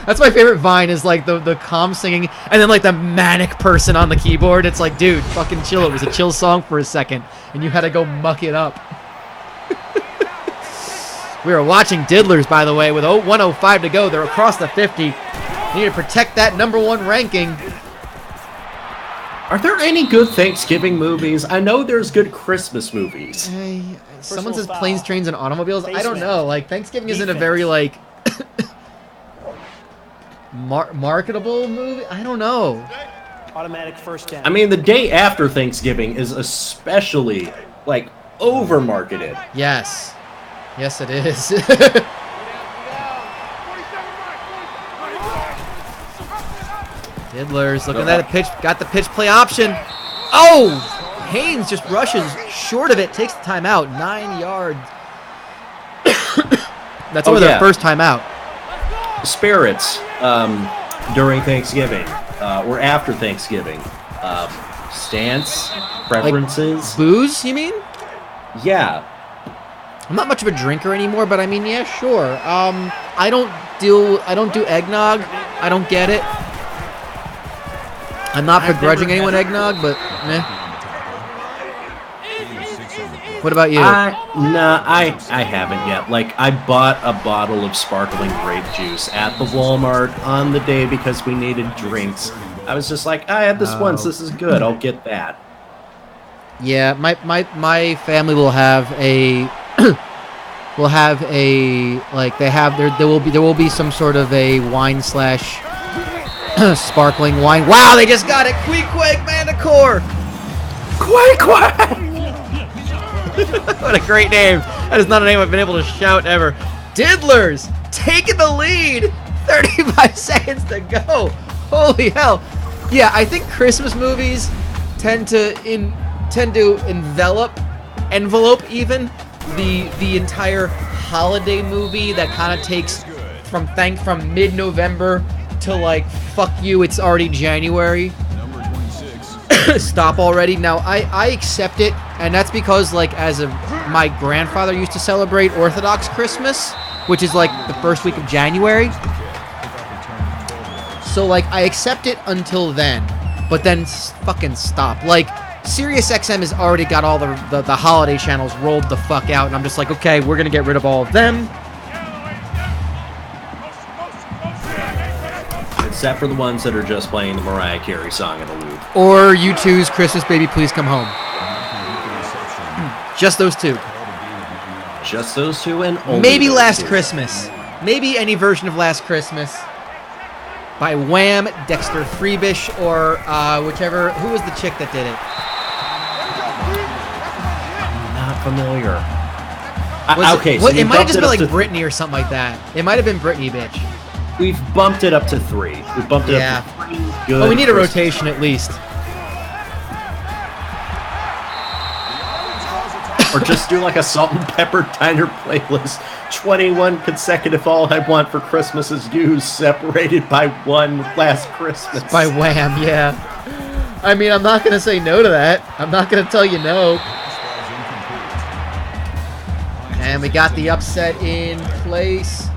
That's my favorite Vine, is like the calm singing and then like the manic person on the keyboard. It's like, dude, fucking chill. It was a chill song for a second and you had to go muck it up. We are watching Diddlers, by the way, with 1:05 to go. They're across the 50. They need to protect that #1 ranking. Are there any good Thanksgiving movies? I know there's good Christmas movies. Someone says Planes, Trains, and Automobiles. I don't know. Like, Thanksgiving isn't a very, like, marketable movie. I don't know. Automatic first down. I mean, the day after Thanksgiving is especially, like, over-marketed. Yes. Yes, it is. Diddlers looking at the pitch. Got the pitch play option. Oh! Haynes just rushes short of it. Takes the timeout. 9 yards. That's only their first timeout. Spirits during Thanksgiving or after Thanksgiving. Stance, preferences. Like booze, you mean? Yeah. I'm not much of a drinker anymore, but I mean, yeah, sure. I don't do eggnog. I don't get it. I'm not begrudging anyone eggnog, but meh. What about you? I haven't yet. Like, I bought a bottle of sparkling grape juice at the Walmart on the day because we needed drinks. I was just like, I had this once. This is good. I'll get that. Yeah, my family will have a like there will be some sort of a wine / sparkling wine. Wow, they just got it. Queequeg Manticore. Quack. What a great name. That is not a name I've been able to shout ever. Diddlers taking the lead. 35 seconds to go. Holy hell. Yeah, I think Christmas movies tend to envelope even the entire holiday movie that kind of takes from mid-November to like, fuck you, it's already January. Stop already. Now I accept it, and that's because like my grandfather used to celebrate Orthodox Christmas, which is like the first week of January. So like I accept it until then, but then fucking stop. Like SiriusXM has already got all the holiday channels rolled the fuck out, and I'm just like, okay, we're gonna get rid of all of them. Except for the ones that are just playing the Mariah Carey song in a loop. Or U2's Christmas Baby Please Come Home. Just those two. Just those two and only maybe those Last two. Christmas. Maybe any version of Last Christmas by Wham, Dexter Freebish, or whichever. Who was the chick that did it? Not familiar. Okay, so it might have just been like Britney or something like that. It might have been Britney, bitch. We've bumped it up to 3. We've bumped it up to 3. Good. Oh, we need a rotation at least. Or just do like a salt and pepper diner playlist. 21 consecutive All I Want for Christmas Is You, separated by one Last Christmas. By Wham, yeah. I mean, I'm not going to say no to that. I'm not going to tell you no. And we got the upset in place.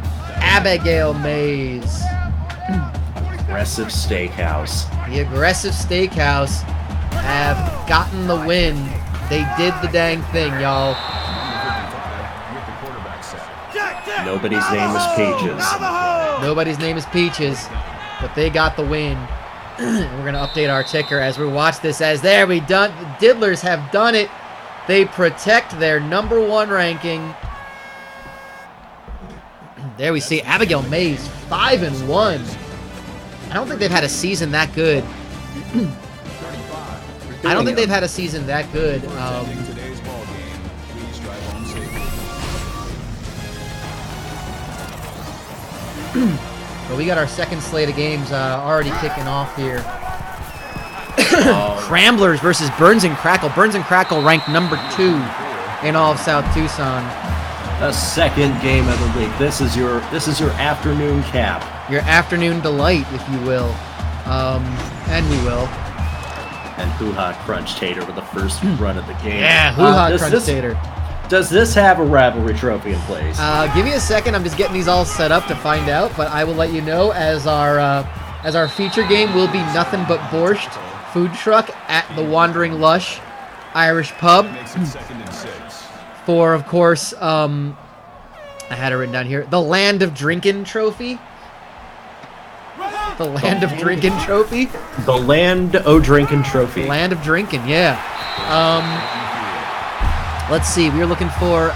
Abigail Mays. Aggressive Steakhouse. The Aggressive Steakhouse have gotten the win. They did the dang thing, y'all. Nobody's name is Peaches. Nobody's name is Peaches, but they got the win. We're going to update our ticker as we watch this. As there we done. Diddlers have done it. They protect their #1 ranking. There we see Abigail Mays, 5-1. I don't think they've had a season that good. I don't think they've had a season that good. But we got our second slate of games already kicking off here. Cramblers versus Burns and Crackle. Burns and Crackle ranked number 2 in all of South Tucson. The second game of the week. This is your afternoon cap. Your afternoon delight, if you will. And we will. And Hoo-Ha Crunch Tater with the first run of the game. Yeah, Hoo-Ha Crunch Tater. Does this have a Rivalry trophy in place? Give me a second. I'm just getting these all set up to find out, but I will let you know as our feature game will be Nothing But Borscht food truck at the Wandering Lush Irish Pub. For, of course, I had it written down here, the Land of Drinkin' Trophy. The Land of Drinkin' Trophy. The Land o' Drinkin' Trophy. Land of Drinkin', yeah. Let's see. We are looking for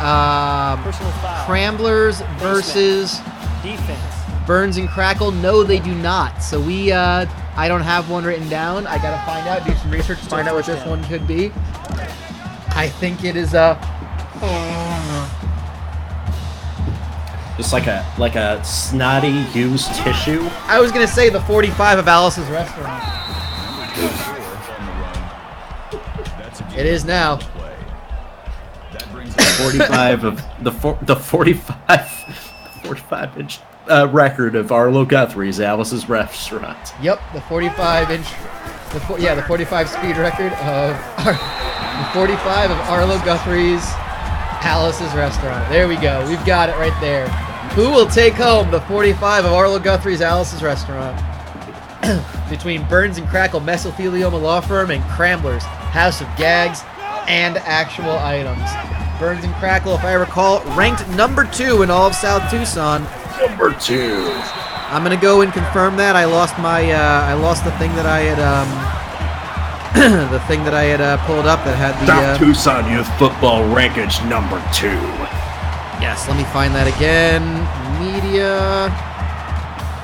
Cramblers versus defense. Burns and Crackle. No, they do not. So we, I don't have one written down. I gotta find out, do some research, find out what this one could be. I think it is just like a snotty used tissue. I was gonna say the 45 of Alice's Restaurant. It is now. 45 of the 45 inch record of Arlo Guthrie's Alice's Restaurant. Yep, the 45 inch. The 45 speed record of the 45 of Arlo Guthrie's Alice's Restaurant. There we go. We've got it right there. Who will take home the 45 of Arlo Guthrie's Alice's Restaurant? Between Burns and Crackle Mesothelioma Law Firm and Cramblers House of Gags and actual items. Burns and Crackle, if I recall, ranked number 2 in all of South Tucson. Number 2. I'm gonna go and confirm that. I lost my I lost the thing that I had pulled up that had the South Tucson Youth Football rankage number 2. Yes, let me find that again. Media.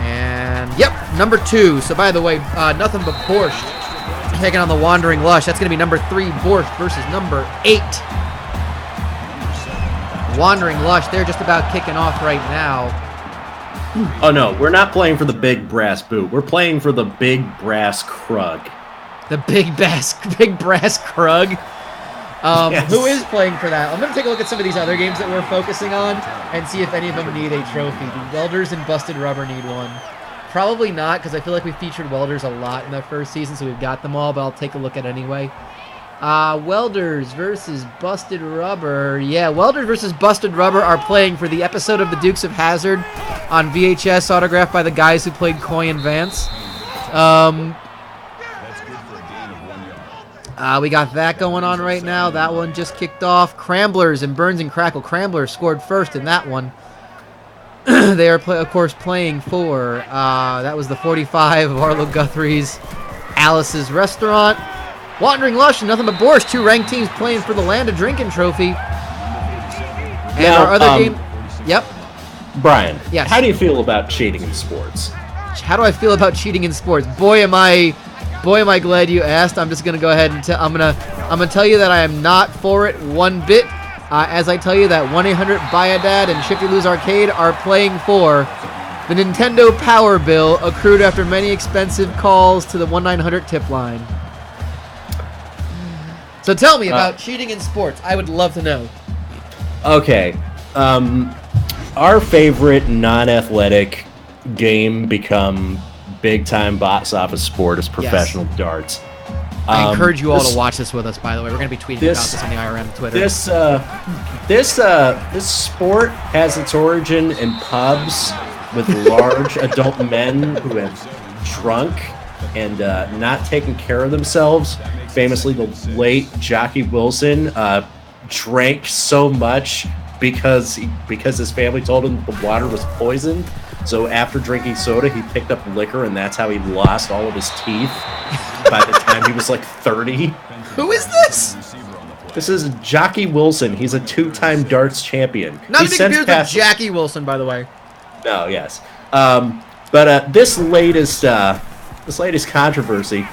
And yep, number 2. So by the way, Nothing But Borscht taking on the Wandering Lush. That's gonna be number 3 Borscht versus number 8 Wandering Lush. They're just about kicking off right now. Oh no, we're not playing for the big brass boot. We're playing for the big brass Crug. The big brass Crug. Yes. Who is playing for that? I'm going to take a look at some of these other games that we're focusing on and see if any of them need a trophy. Do Welders and Busted Rubber need one? Probably not, because I feel like we featured Welders a lot in the first season, so we've got them all, but I'll take a look at it anyway. Welders versus Busted Rubber. Yeah, Welders versus Busted Rubber are playing for the episode of The Dukes of Hazzard on VHS, autographed by the guys who played Coy and Vance. We got that going on right now. That one just kicked off. Cramblers and Burns and Crackle. Cramblers scored first in that one. They are, of course, playing for, that was the 45 of Arlo Guthrie's Alice's Restaurant. Wandering Lush and Nothing But Borscht, 2 ranked teams playing for the Land of Drinkin' Trophy. And now, our other game... Yep. Brian, yes. How do you feel about cheating in sports? How do I feel about cheating in sports? Boy, am I glad you asked. I'm just gonna go ahead and I'm gonna tell you that I am not for it one bit. As I tell you that 1-800-BUY-A-DAD and Shifty Lose Arcade are playing for the Nintendo Power Bill accrued after many expensive calls to the 1-900 tip line. So tell me about cheating in sports. I would love to know. Okay. Our favorite non-athletic game become big-time box office sport is professional darts. I encourage you all to watch this with us, by the way. We're going to be tweeting about this on the IRM Twitter. This sport has its origin in pubs with large adult men who have drunk and not taken care of themselves. Famously, the late Jockey Wilson drank so much because his family told him the water was poisoned. So after drinking soda, he picked up liquor, and that's how he lost all of his teeth by the time he was like 30. Who is this? This is Jockey Wilson. He's a 2-time darts champion. Not to be confused with Jackie Wilson, by the way. No, yes. But this latest controversy,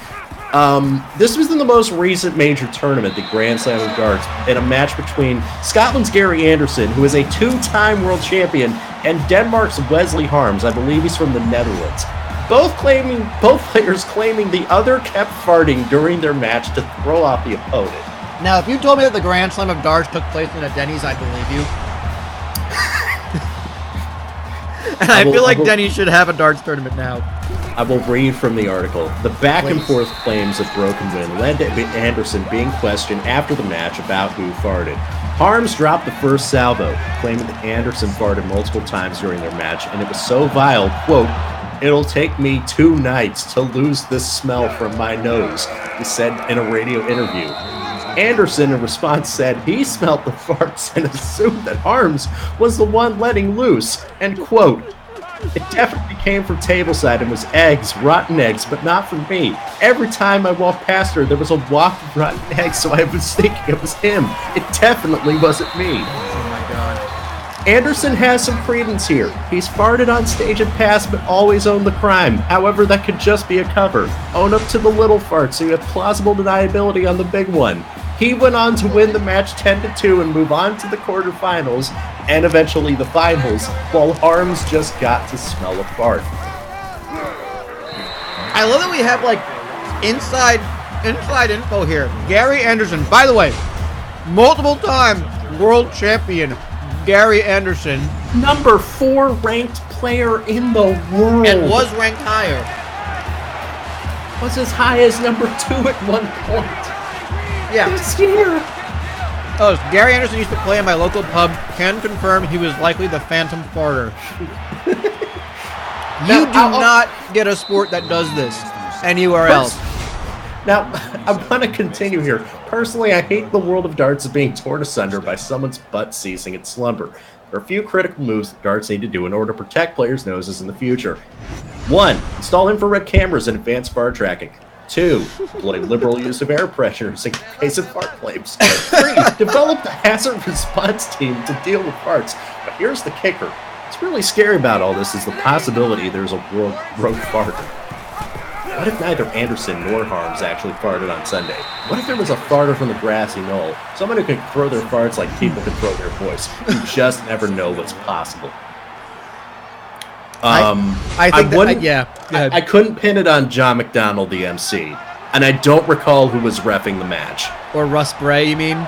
this was in the most recent major tournament, the Grand Slam of Darts, in a match between Scotland's Gary Anderson, who is a 2-time world champion, and Denmark's Wesley Harms. I believe he's from the Netherlands. Both players claiming the other kept farting during their match to throw off the opponent. Now, if you told me that the Grand Slam of darts took place in a Denny's, I'd believe you. And I feel like Denny's should have a darts tournament now. I will read from the article. The back-and-forth claims of broken wind led to Anderson being questioned after the match about who farted. Harms dropped the first salvo, claiming that Anderson farted multiple times during their match, and it was so vile, quote, "It'll take me 2 nights to lose this smell from my nose," he said in a radio interview. Anderson, in response, said he smelled the farts and assumed that Harms was the one letting loose, and quote, "It definitely came from tableside and was eggs, rotten eggs, but not from me. Every time I walked past her, there was a waft of rotten eggs, so I was thinking it was him. It definitely wasn't me." Oh my god. Anderson has some credence here. He's farted on stage and past, but always owned the crime. However, that could just be a cover. Own up to the little farts so you have plausible deniability on the big one. He went on to win the match 10-2 and move on to the quarterfinals and eventually the finals, while Harms just got to smell a fart. I love that we have like inside info here. Gary Anderson, by the way, multiple time world champion Gary Anderson, Number 4 ranked player in the world. and was ranked higher. Was as high as number 2 at one point. Yeah. This year. Oh, Gary Anderson used to play in my local pub. Can confirm he was likely the phantom farter. You do not get a sport that does this anywhere else. Now, I want to continue here. Personally, I hate the world of darts being torn asunder by someone's butt ceasing its slumber. There are a few critical moves that darts need to do in order to protect players' noses in the future. 1. Install infrared cameras and advanced fart tracking. 2. Employ liberal use of air pressures in case of fart claims. 3. Develop the hazard response team to deal with farts. But here's the kicker. What's really scary about all this is the possibility there's a rogue farter. What if neither Anderson nor Harms actually farted on Sunday? What if there was a farter from the grassy knoll? Someone who could throw their farts like people can throw their voice. You just never know what's possible. I think yeah. I couldn't pin it on John McDonald, the MC, and I don't recall who was reffing the match. Or Russ Bray, you mean?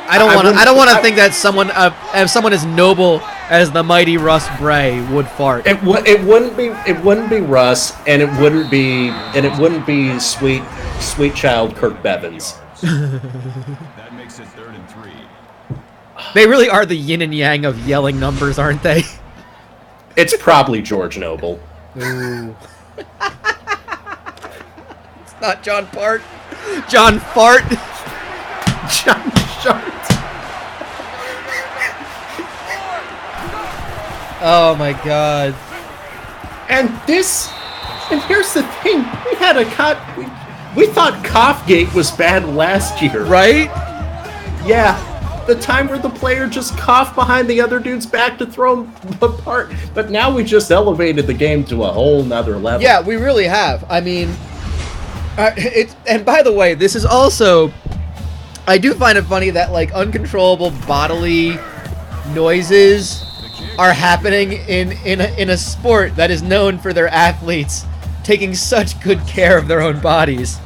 I don't want to think that someone as noble as the mighty Russ Bray would fart. It wouldn't be Russ, and it wouldn't be sweet child Kirk Bevins. That makes it 3rd and 3. They really are the yin and yang of yelling numbers, aren't they? It's probably George Noble. Ooh. It's not John Fart. John Fart. John Shart. Oh my god. And here's the thing. We had we thought Coughgate was bad last year. Right? Yeah. The time where the player just coughed behind the other dude's back to throw him apart. But now we just elevated the game to a whole nother level. Yeah, we really have. I mean, and by the way, this is also, I do find it funny that like uncontrollable bodily noises are happening in a sport that is known for their athletes taking such good care of their own bodies.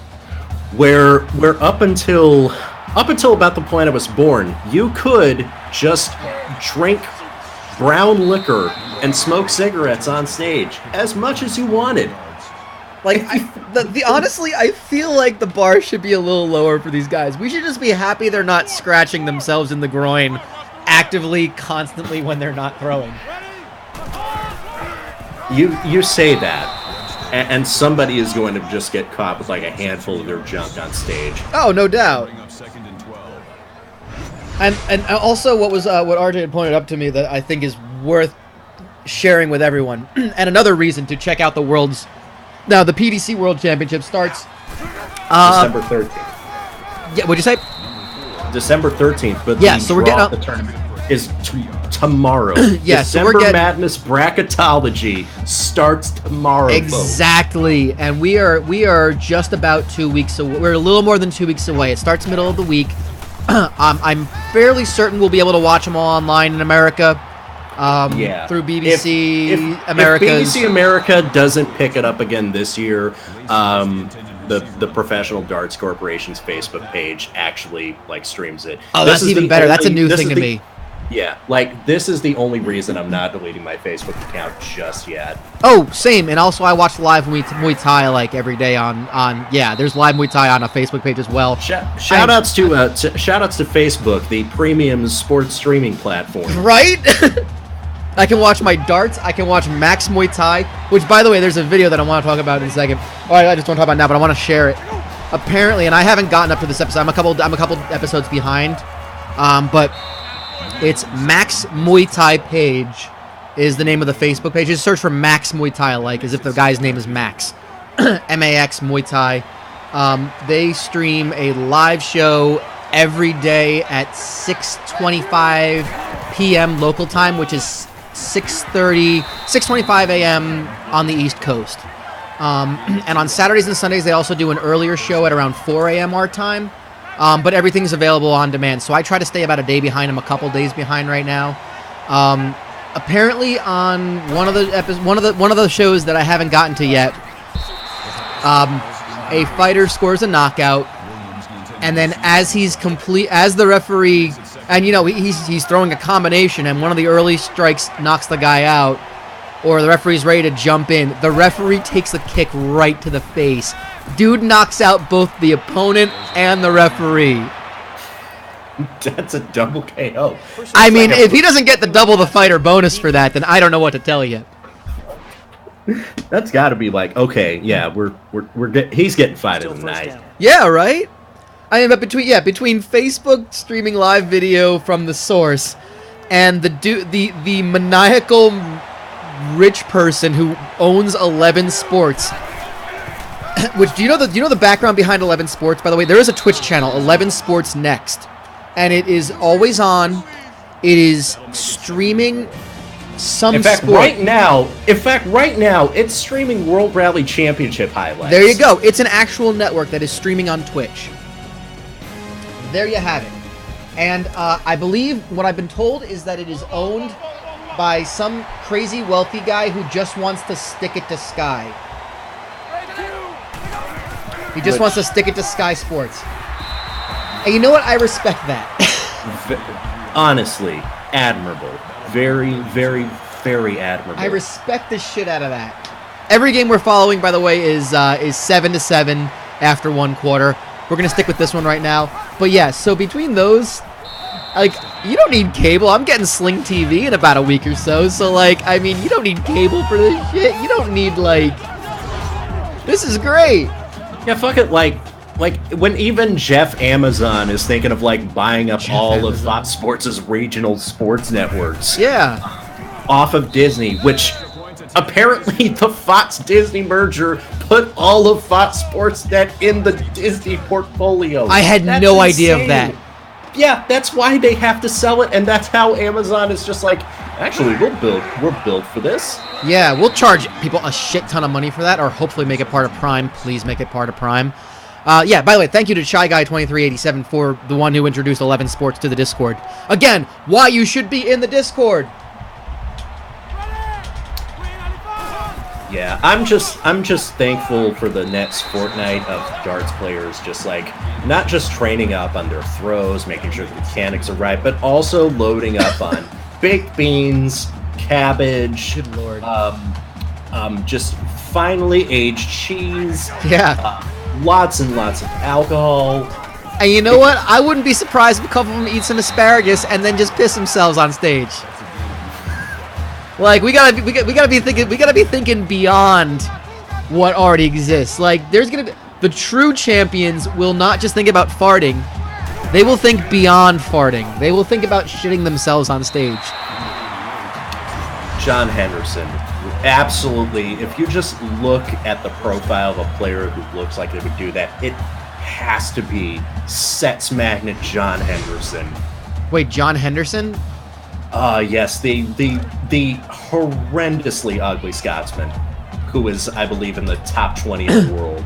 Where up until about the point I was born, you could just drink brown liquor and smoke cigarettes on stage as much as you wanted. Like, honestly, I feel like the bar should be a little lower for these guys. We should just be happy they're not scratching themselves in the groin actively, constantly when they're not throwing. You say that, and somebody is going to just get caught with like a handful of their junk on stage. Oh, no doubt. And also what RJ had pointed up to me that I think is worth sharing with everyone, and another reason to check out the the PDC World Championship starts December 13th. Yeah, what'd you say? December 13th, but yeah, so we're getting the tournament is tomorrow. Yeah, December so we're getting Madness bracketology starts tomorrow. Exactly, folks. And we are just about 2 weeks away. We're a little more than 2 weeks away. It starts middle of the week. I'm fairly certain we'll be able to watch them all online in America. through BBC if America's. BBC America doesn't pick it up again this year, the Professional Darts Corporation's Facebook page actually like streams it. Oh, that's even better. That's a new thing to me. Yeah, like this is the only reason I'm not deleting my Facebook account just yet. Oh, same. And also I watch live Muay Thai like every day on yeah, there's live Muay Thai on a Facebook page as well. Shout outs to Facebook, the premium sports streaming platform. Right? I can watch my darts, I can watch Max Muay Thai, which by the way, there's a video that I want to talk about in a second. All right, I just want to talk about it now, but I want to share it. Apparently, and I haven't gotten up to this episode. I'm a couple episodes behind. But it's Max Muay Thai page is the name of the Facebook page. Just search for Max Muay Thai, like as if the guy's name is Max. MAX Muay Thai. They stream a live show every day at 6:25 p.m. local time, which is 6:25 a.m. on the East Coast. And on Saturdays and Sundays, they also do an earlier show at around 4 a.m. our time. But everything's available on demand, so I try to stay about a day behind. I'm a couple days behind right now. Apparently, on one of the shows that I haven't gotten to yet, a fighter scores a knockout, and then as the referee, and you know he's throwing a combination, and one of the early strikes knocks the guy out, or the referee's ready to jump in. The referee takes the kick right to the face. Dude knocks out both the opponent and the referee. That's a double KO. I mean, if he doesn't get the double the fighter bonus for that, then I don't know what to tell you. That's got to be like, okay, yeah, he's getting fight of the night. Yeah, right? I mean, but between Facebook streaming live video from the source and the maniacal rich person who owns 11 Sports. Which do you know the background behind 11 Sports? By the way, there is a Twitch channel, 11 Sports Next, and it is always on. It is streaming some sport. Right now, it's streaming World Rally Championship highlights. There you go. It's an actual network that is streaming on Twitch. There you have it. And I believe what I've been told is that it is owned by some crazy wealthy guy who just wants to stick it to Sky. He just wants to stick it to Sky Sports. And you know what? I respect that. Honestly, admirable. Very, very, very admirable. I respect the shit out of that. Every game we're following, by the way, is 7-7 after one quarter. We're going to stick with this one right now. But yeah, so between those, like, you don't need cable. I'm getting Sling TV in about a week or so. So, like, I mean, you don't need cable for this shit. You don't need, like... This is great. Yeah, fuck it, like when even Jeff Amazon is thinking of like buying up all of Fox Sports' regional sports networks. Yeah. Off of Disney, which apparently the Fox-Disney merger put all of Fox Sports Net in the Disney portfolio. I had no idea of that. Yeah, that's why they have to sell it, and that's how Amazon is just like, actually, we're built for this. Yeah, we'll charge people a shit ton of money for that, or hopefully make it part of Prime. Please make it part of Prime. Yeah, by the way, thank you to Shy Guy 2387 for the one who introduced 11 Sports to the Discord. Again, why you should be in the Discord. Yeah, I'm just thankful for the next fortnight of darts players just like not just training up on their throws, making sure the mechanics are right, but also loading up on baked beans, cabbage, good lord, just finely aged cheese. Yeah. Lots and lots of alcohol. And you know what? I wouldn't be surprised if a couple of them eat some asparagus and then just piss themselves on stage. Like we gotta be thinking beyond what already exists. Like there's gonna be the true champions will not just think about farting; they will think beyond farting. They will think about shitting themselves on stage. John Henderson, absolutely. If you just look at the profile of a player who looks like they would do that, it has to be Sets Magnet John Henderson. Wait, John Henderson? Yes, the horrendously ugly Scotsman, who is, I believe, in the top 20 of the world.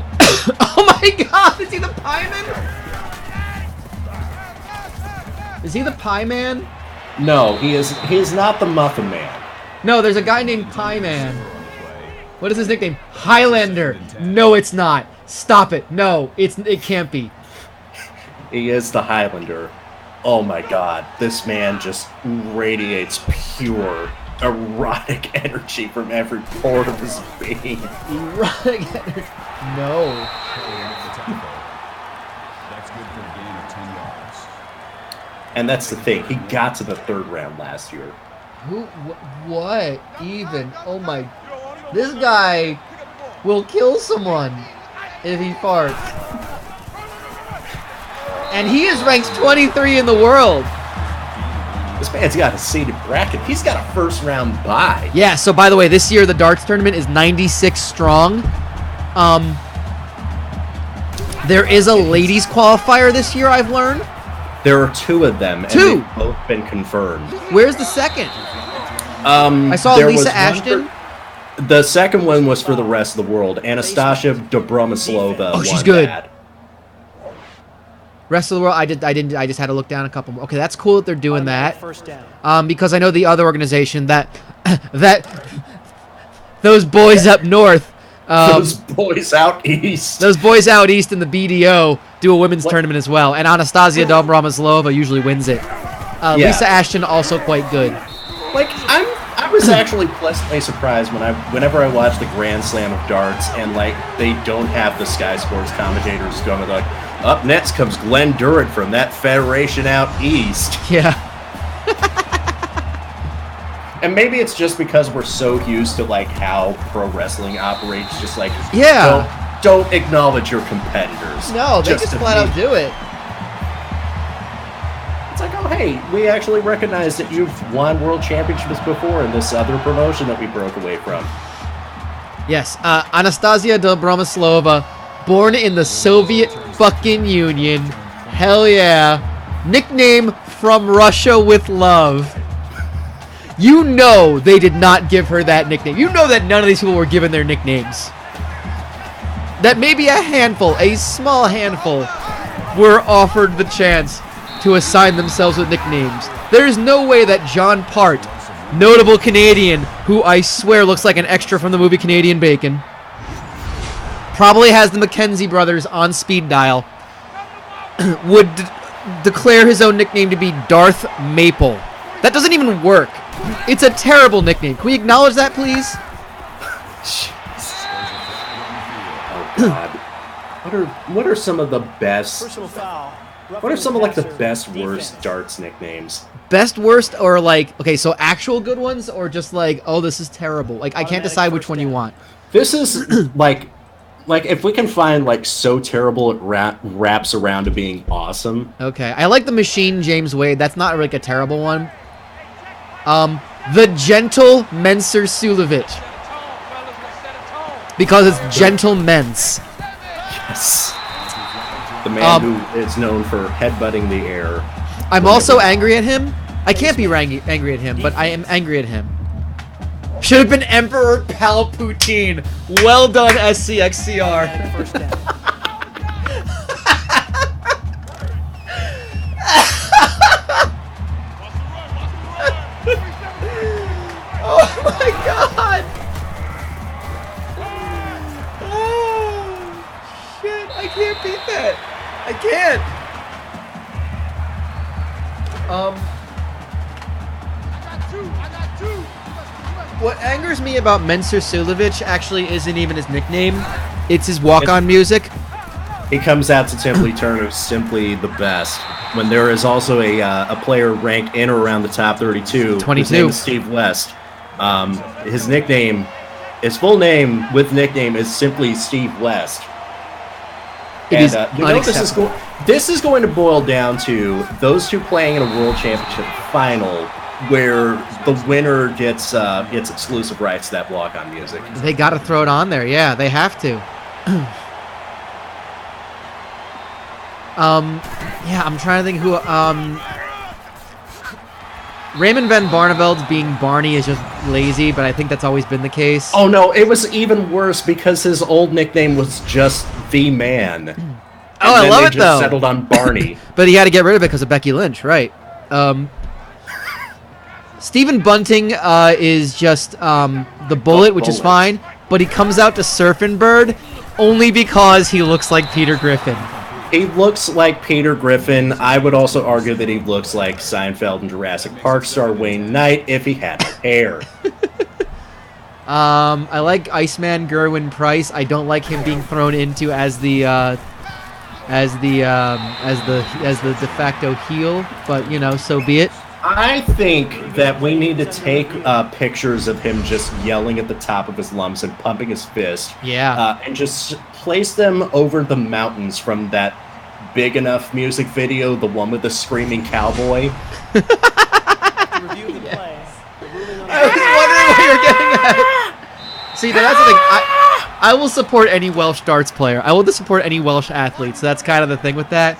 Oh my god, is he the Pie Man? Is he the Pie Man? No, he is not the Muffin Man. No, there's a guy named Pie Man. What is his nickname? Highlander. No, it's not. Stop it. No, it can't be. He is the Highlander. Oh my god, this man just radiates pure erotic energy from every pore of his being. Erotic energy. No. That's good for a gain of 10 yards. And that's the thing, he got to the third round last year. What even? Oh my. This guy will kill someone if he farts. And he is ranked 23 in the world. This man's got a seeded bracket. He's got a first round bye. Yeah, so by the way, this year the darts tournament is 96 strong. There is a ladies qualifier this year, I've learned. There are 2 of them, and Two? they've both been confirmed. Where's the second? I saw Lisa Ashton. The second one was for the rest of the world. Anastasia Dobromoslova. Oh, she's won good. that. Rest of the world, I just had to look down a couple more. Okay, that's cool that they're doing that. First down. Because I know the other organization that those boys up north, Those boys out east. those boys out east in the BDO do a women's tournament as well, and Anastasia Dobromoslova usually wins it. Yeah. Lisa Ashton also quite good. Like I was actually pleasantly surprised whenever I watched the Grand Slam of darts, and like they don't have the Sky Sports commentators going like, up next comes Glenn Durrant from that federation out east. Yeah. And maybe it's just because we're so used to like how pro wrestling operates, just like Yeah. don't acknowledge your competitors. No, they just flat out do it. It's like, oh hey, we actually recognize that you've won world championships before in this other promotion that we broke away from. Yes, Anastasia Dobromoslova, born in the Soviet fucking Union. Hell yeah. Nickname from Russia with love. You know they did not give her that nickname. You know that none of these people were given their nicknames. That maybe a handful, a small handful, were offered the chance to assign themselves with nicknames. There's no way that John Part, notable Canadian, who I swear looks like an extra from the movie Canadian Bacon, probably has the Mackenzie brothers on speed dial, would declare his own nickname to be Darth Maple. That doesn't even work. It's a terrible nickname. Can we acknowledge that, please? Oh God. What are some of the best? Personal foul. What are some of like the best worst darts nicknames? Best, worst, or like, okay, so actual good ones, or just like, oh, this is terrible. Like, I can't decide which one you want. This is like if we can find like so terrible it wraps around to being awesome. Okay, I like the Machine James Wade. That's not like a terrible one. The Gentle Menser Sulovic. Because it's Gentle Mens. Yes. The man who is known for headbutting the air. I'm also angry at him. I can't be angry at him, but I am angry at him. Should have been Emperor Palpatine. Well done, SCXCR. First down. Oh my god! Oh, shit, I can't beat that. I can't. What angers me about Menser Sulovic actually isn't even his nickname. It's his walk-on music. He comes out to simply turn simply the best. When there is also a player ranked in or around the top 32. 22. His name is Steve West. His nickname, his full name with nickname is simply Steve West. It is unacceptable. This is going to boil down to those two playing in a world championship final, where the winner gets exclusive rights to that walk-on music. They got to throw it on there. Yeah, they have to. Yeah, I'm trying to think who. Raymond Van Barneveld's being Barney is just lazy, but I think that's always been the case. Oh no, it was even worse because his old nickname was just The Man. Oh, I love it though. Settled on Barney. But he had to get rid of it because of Becky Lynch, right? Stephen Bunting is just the bullet, which is fine, but he comes out to Surfing Bird only because he looks like Peter Griffin. He looks like Peter Griffin. I would also argue that he looks like Seinfeld and Jurassic Park star Wayne Knight if he had hair. I like Iceman Gerwin Price. I don't like him being thrown into as the de facto heel, but you know, so be it. I think that we need to take pictures of him just yelling at the top of his lungs and pumping his fist. Yeah. And just place them over the mountains from that Big Enough music video, the one with the screaming cowboy. Review the play. I was wondering what you were getting at. See, that's the thing. I will support any Welsh darts player. I will support any Welsh athlete. So that's kind of the thing with that.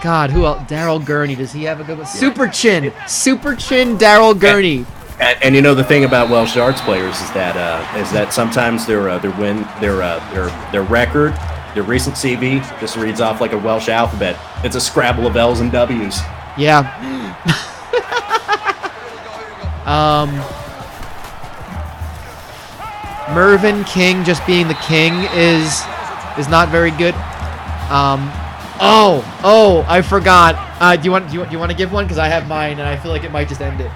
God, who else? Daryl Gurney. Does he have a good one? Super Chin, Daryl Gurney. And you know the thing about Welsh darts players is that sometimes their record, their recent CV just reads off like a Welsh alphabet. It's a scrabble of L's and W's. Yeah. Mervyn King just being the king is not very good. Oh, I forgot. Do you want to give one? Because I have mine, and I feel like it might just end it.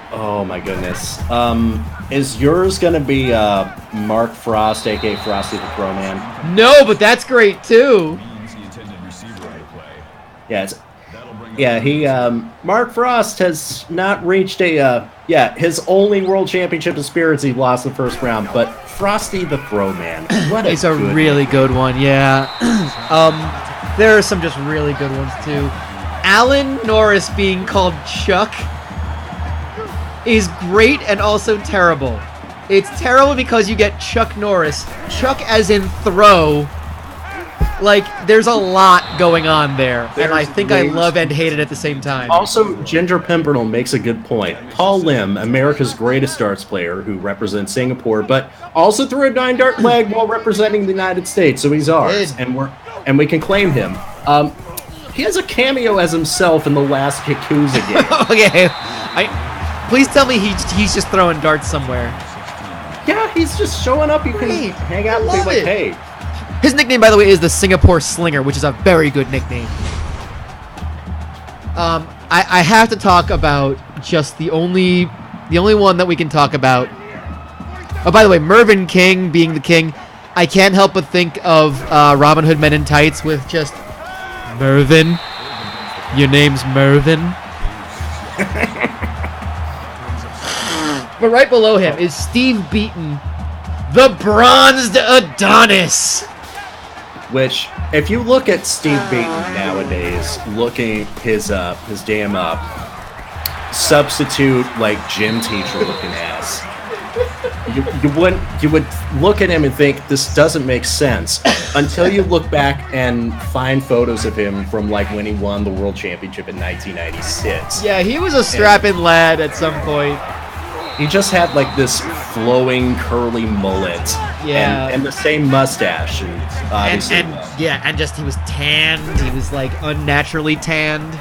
Oh my goodness. Is yours gonna be Mark Frost, aka Frosty the Throw Man? No, but that's great too. Yeah, Mark Frost has not reached his only world championship experience. He lost the first round, but Frosty the Throw Man, It's a really good one. Yeah. There are some just really good ones too. Alan Norris being called Chuck is great and also terrible. It's terrible because you get Chuck Norris. Chuck as in throw. Like, there's a lot going on there. And I think I love and hate it at the same time. Also, Ginger Pimpernel makes a good point. Paul Lim, America's greatest darts player who represents Singapore, but also threw a 9-dart flag while representing the United States, so he's ours. And we can claim him. He has a cameo as himself in the last Yakuza game. Okay. Please tell me he's just throwing darts somewhere. Yeah, he's just showing up. You can hang out and be like, hey. His nickname, by the way, is the Singapore Slinger, which is a very good nickname. I have to talk about just the only one that we can talk about. Oh, by the way, Mervyn King being the king. I can't help but think of Robin Hood Men in Tights with just Mervyn. Your name's Mervyn. But right below him is Steve Beaton, the Bronzed Adonis. Which, if you look at Steve Beaton nowadays, looking his damn substitute like gym teacher looking ass, you would look at him and think this doesn't make sense until you look back and find photos of him from like when he won the world championship in 1996. Yeah, he was a strapping lad at some point. He just had like this flowing curly mullet, and the same mustache, and obviously, and just he was tanned. He was like unnaturally tanned.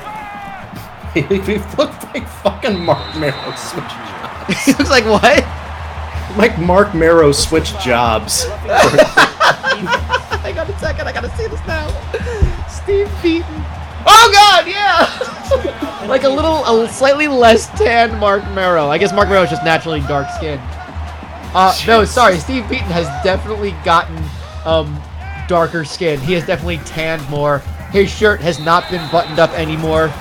He looked like fucking Mark Marrow switched jobs. He looks like what? Like Mark Marrow switched jobs. Hang on a second, I gotta see this now. Steve Beaton. Oh God, yeah. Like a slightly less tanned Mark Marrow. I guess Mark Marrow is just naturally dark skinned. No, sorry, Steve Beaton has definitely gotten darker skin. He has definitely tanned more. His shirt has not been buttoned up anymore.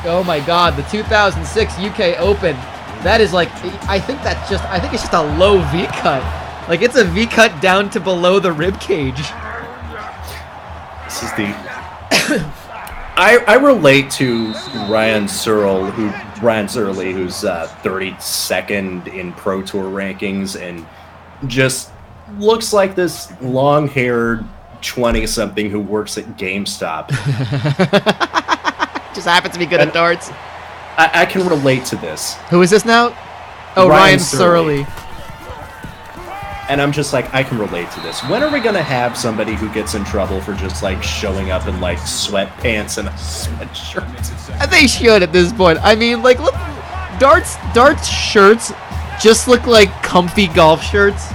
Oh my God, the 2006 UK Open. That is like, I think it's just a low V cut. Like it's a V cut down to below the rib cage. This is the. I relate to Ryan Searle, who's 32nd in Pro Tour rankings, and just looks like this long-haired 20-something who works at GameStop. Just happens to be good at darts. I can relate to this. Who is this now? Oh, Ryan Searle. And I'm just like, I can relate to this. When are we gonna have somebody who gets in trouble for just like showing up in like sweatpants and a sweatshirt? They should at this point. I mean, like, look, darts shirts just look like comfy golf shirts.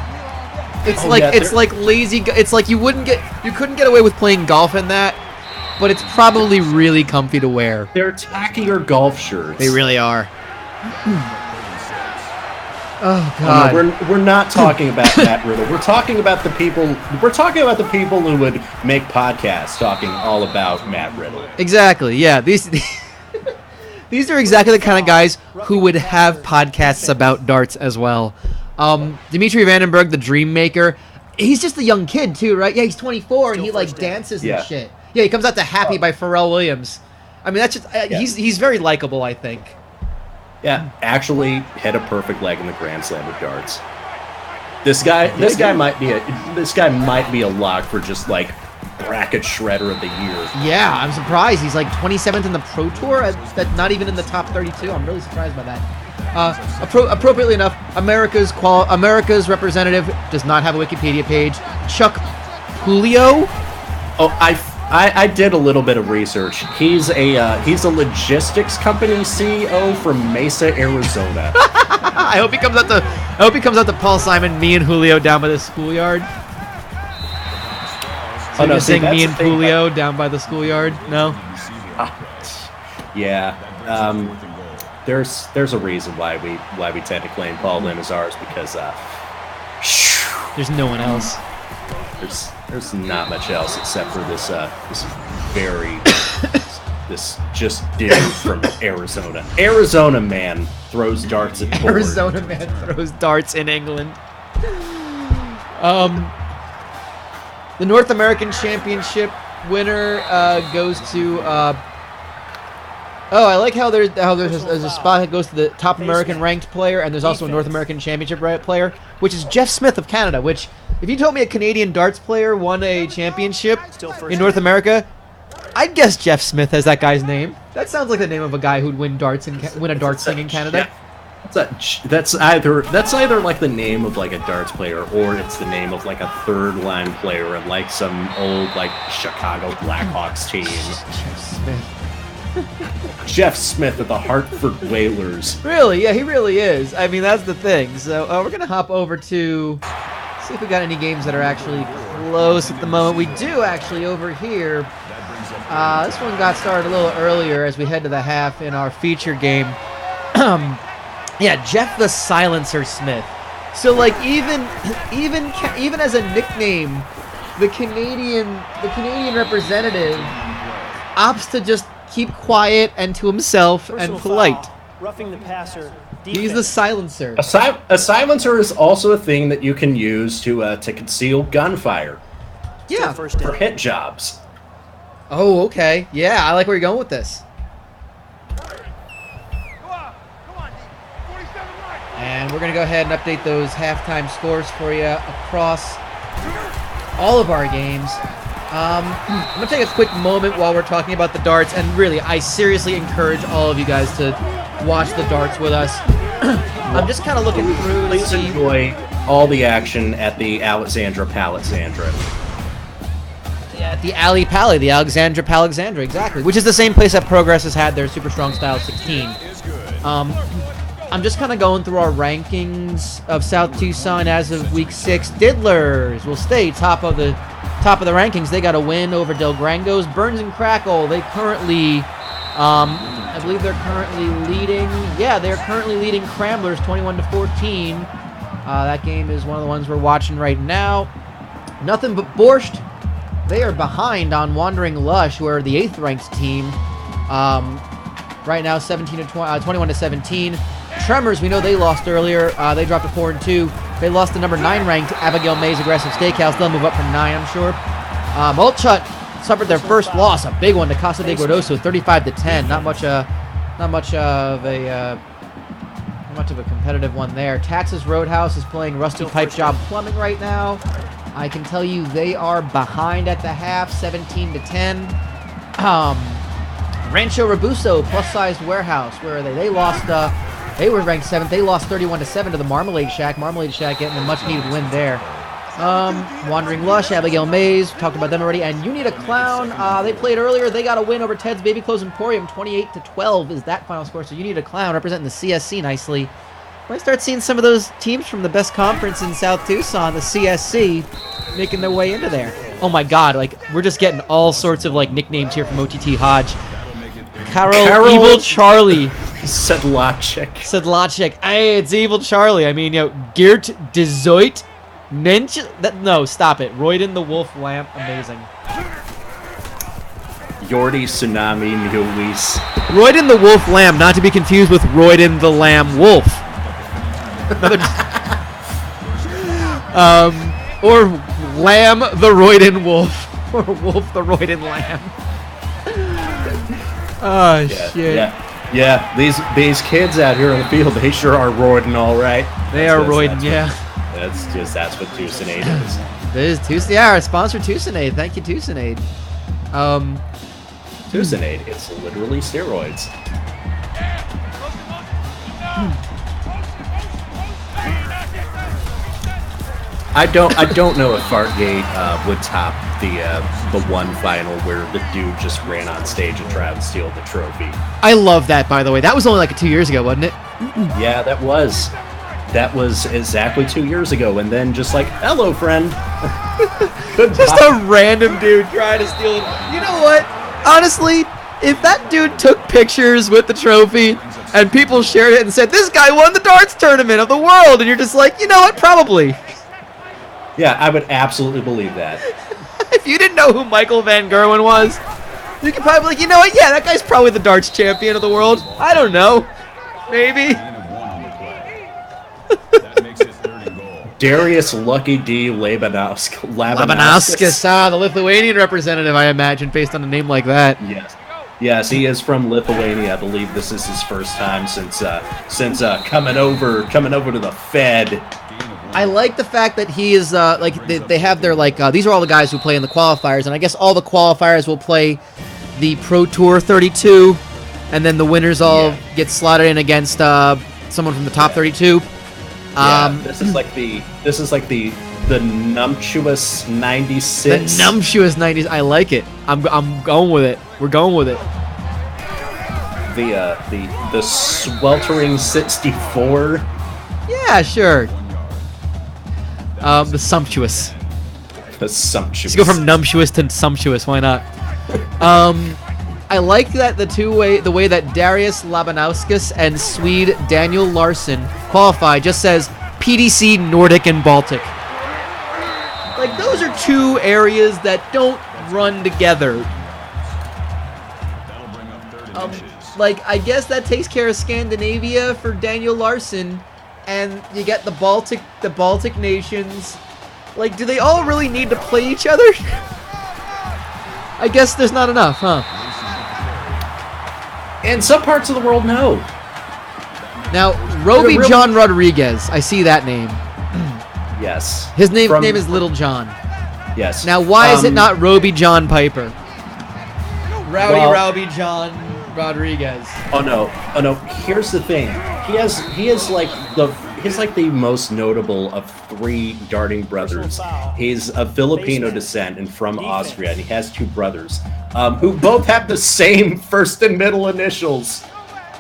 It's it's like lazy. It's like you couldn't get away with playing golf in that, but it's probably really comfy to wear. They're tackier golf shirts. They really are. Oh God! Oh, no, we're not talking about Matt Riddle. We're talking about the people. We're talking about the people who would make podcasts talking all about Matt Riddle. Exactly. Yeah. These are exactly the kind of guys who would have podcasts about darts as well. Dimitri Vandenberg, the Dream Maker. He's just a young kid too, right? Yeah, he's 24 and he like dances and shit. Yeah, he comes out to "Happy" by Pharrell Williams. I mean, that's just he's very likable, I think. Yeah, actually hit a perfect leg in the Grand Slam of darts. This guy might be a lock for just like bracket shredder of the year. Yeah, I'm surprised. He's like 27th in the Pro Tour. That's not even in the top 32. I'm really surprised by that. Appropriately enough, America's representative does not have a Wikipedia page. Chuck Julio. Oh, I did a little bit of research. He's a logistics company CEO from Mesa, Arizona. I hope he comes out to Paul Simon, me and Julio down by the schoolyard. So you're saying me and Julio down by the schoolyard? No. Yeah. There's a reason why we tend to claim Paul Lynn as ours because there's no one else. There's not much else except for this just dude from Arizona. Arizona man throws darts at board. Arizona man throws darts in England. The North American Championship winner goes to. I like how there's a spot that goes to the top American ranked player, and there's also a North American Championship player, which is Jeff Smith of Canada. Which, if you told me a Canadian darts player won a championship in North America, I'd guess Jeff Smith as that guy's name. That sounds like the name of a guy who'd win a darts thing in Canada. That's either like the name of like a darts player, or it's the name of like a third line player in like some old like Chicago Blackhawks team. Jeff Smith. Jeff Smith of the Hartford Whalers. Really? Yeah, he really is. I mean, that's the thing. So we're gonna hop over to see if we got any games that are actually close at the moment. We do actually over here. This one got started a little earlier as we head to the half in our feature game. Yeah, Jeff the Silencer Smith. So like even as a nickname, the Canadian representative opts to just keep quiet and to himself and polite. Roughing the passer. He's the silencer. A silencer is also a thing that you can use to conceal gunfire. Yeah. For hit jobs. Oh, okay. Yeah, I like where you're going with this. And we're going to go ahead and update those halftime scores for you across all of our games. I'm going to take a quick moment while we're talking about the darts, and really, I seriously encourage all of you guys to watch the darts with us. I'm just kind of looking through. Please enjoy all the action at the Alexandra Palisandra. Yeah, at the Ali Pali, the Alexandra Palisandra, exactly. Which is the same place that Progress has had their Super Strong Style 16. I'm just kind of going through our rankings of South Tucson as of week 6. Diddlers will stay top of the rankings. They got a win over Del Grangos. Burns and Crackle, they currently, I believe they're currently leading. Yeah, they're currently leading Cramblers 21-14. That game is one of the ones we're watching right now. Nothing but Borscht. They are behind on Wandering Lush, who are the 8th ranked team. Right now, 21-17. Tremors, we know they lost earlier. They dropped to 4-2. They lost the number 9 ranked Abigail May's Aggressive Steakhouse. They'll move up from 9, I'm sure. Mulch suffered their first loss, a big one to Casa de Gordoso, 35-10. Not much of a competitive one there. Texas Roadhouse is playing Rusty Pipe Job Plumbing right now. I can tell you they are behind at the half, 17-10. Rancho Robusto, plus-sized warehouse. Where are they? They lost They were ranked 7th. They lost 31-7 to the Marmalade Shack. Marmalade Shack getting a much-needed win there. Wandering Lush, Abigail Mays, talked about them already, and You Need a Clown. They played earlier. They got a win over Ted's Baby Clothes Emporium. 28-12 is that final score. So You Need a Clown representing the CSC nicely. Might start seeing some of those teams from the best conference in South Tucson, the CSC, making their way into there. Oh my God! Like we're just getting all sorts of like nicknames here from OTT Hodge. Carol Evil Charlie. Sedlacek. Hey, it's Evil Charlie. I mean, Geert Dezoit. No, stop it. Royden the Wolf Lamp. Amazing. Yordi Tsunami Luis. Royden the Wolf Lamb, not to be confused with Royden the Lamb Wolf. Or Lamb the Royden Wolf. Or Wolf the Royden Lamb. Oh, shit. Yeah, these kids out here in the field, they sure are roiding all right. They are roiding, yeah. That's what Tucsonade is. It is Tucson. Yeah, our sponsor Tucsonade. Thank you, Tucsonade. Tucsonade, it's literally steroids. I don't know if Fartgate would top the one final where the dude just ran on stage and tried to steal the trophy. I love that, by the way. That was only like 2 years ago, wasn't it? Yeah, that was exactly 2 years ago, and then just like, hello, friend. Just a random dude trying to steal it. You know what? Honestly, if that dude took pictures with the trophy and people shared it and said, this guy won the darts tournament of the world, and you're just like, you know what? Probably. Yeah, I would absolutely believe that. If you didn't know who Michael Van Gerwen was, you could probably be like, you know what? Yeah, that guy's probably the darts champion of the world. I don't know. Maybe. Darius Lucky D. Labanauskas. The Lithuanian representative, I imagine, based on a name like that. Yes, he is from Lithuania. I believe this is his first time since coming over to the Fed. I like the fact that he is they have their these are all the guys who play in the qualifiers, and I guess all the qualifiers will play the Pro Tour 32, and then the winners all get slotted in against someone from the top 32. This is like the numptuous 96. The numptuous 90s. I like it. I'm going with it. We're going with it. The sweltering 64. Yeah, sure. The sumptuous. The sumptuous. Let's go from numptuous to sumptuous. Why not? I like that the way that Darius Labanauskas and Swede Daniel Larsson qualify just says PDC Nordic and Baltic. Like those are two areas that don't run together. Like I guess that takes care of Scandinavia for Daniel Larsson, and you get the Baltic nations. Like, do they all really need to play each other? I guess there's not enough, huh? In some parts of the world, no. Now, Roby John Rodriguez. I see that name. Yes. His name is Little John. Yes. Now, why is it not Roby John Piper? Rowdy John Rodriguez. Oh no. Here's the thing. He's like the most notable of three darting brothers. He's of Filipino descent and from Austria, and he has two brothers who both have the same first and middle initials.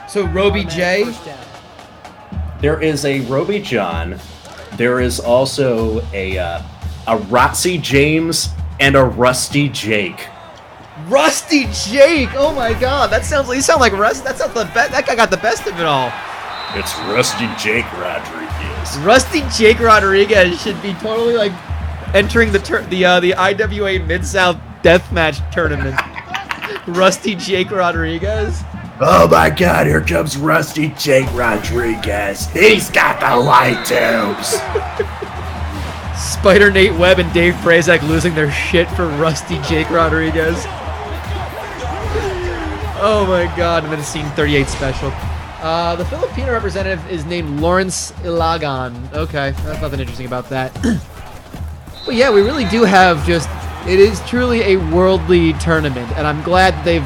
So Roby J? There is a Roby John. There is also a Rotsy James and a Rusty Jake. Rusty Jake! Oh my God, you sound like Rust. That sounds the best. That guy got the best of it all. It's Rusty Jake Rodriguez. Rusty Jake Rodriguez should be totally like entering the IWA Mid-South Deathmatch tournament. Rusty Jake Rodriguez. Oh my God, here comes Rusty Jake Rodriguez. He's got the light tubes. Spider Nate Webb and Dave Prazak losing their shit for Rusty Jake Rodriguez. Oh my God, and then Scene 38 special. The Filipino representative is named Lawrence Ilagan. Okay, that's nothing interesting about that. But yeah, we really do have it is truly a worldly tournament, and I'm glad they've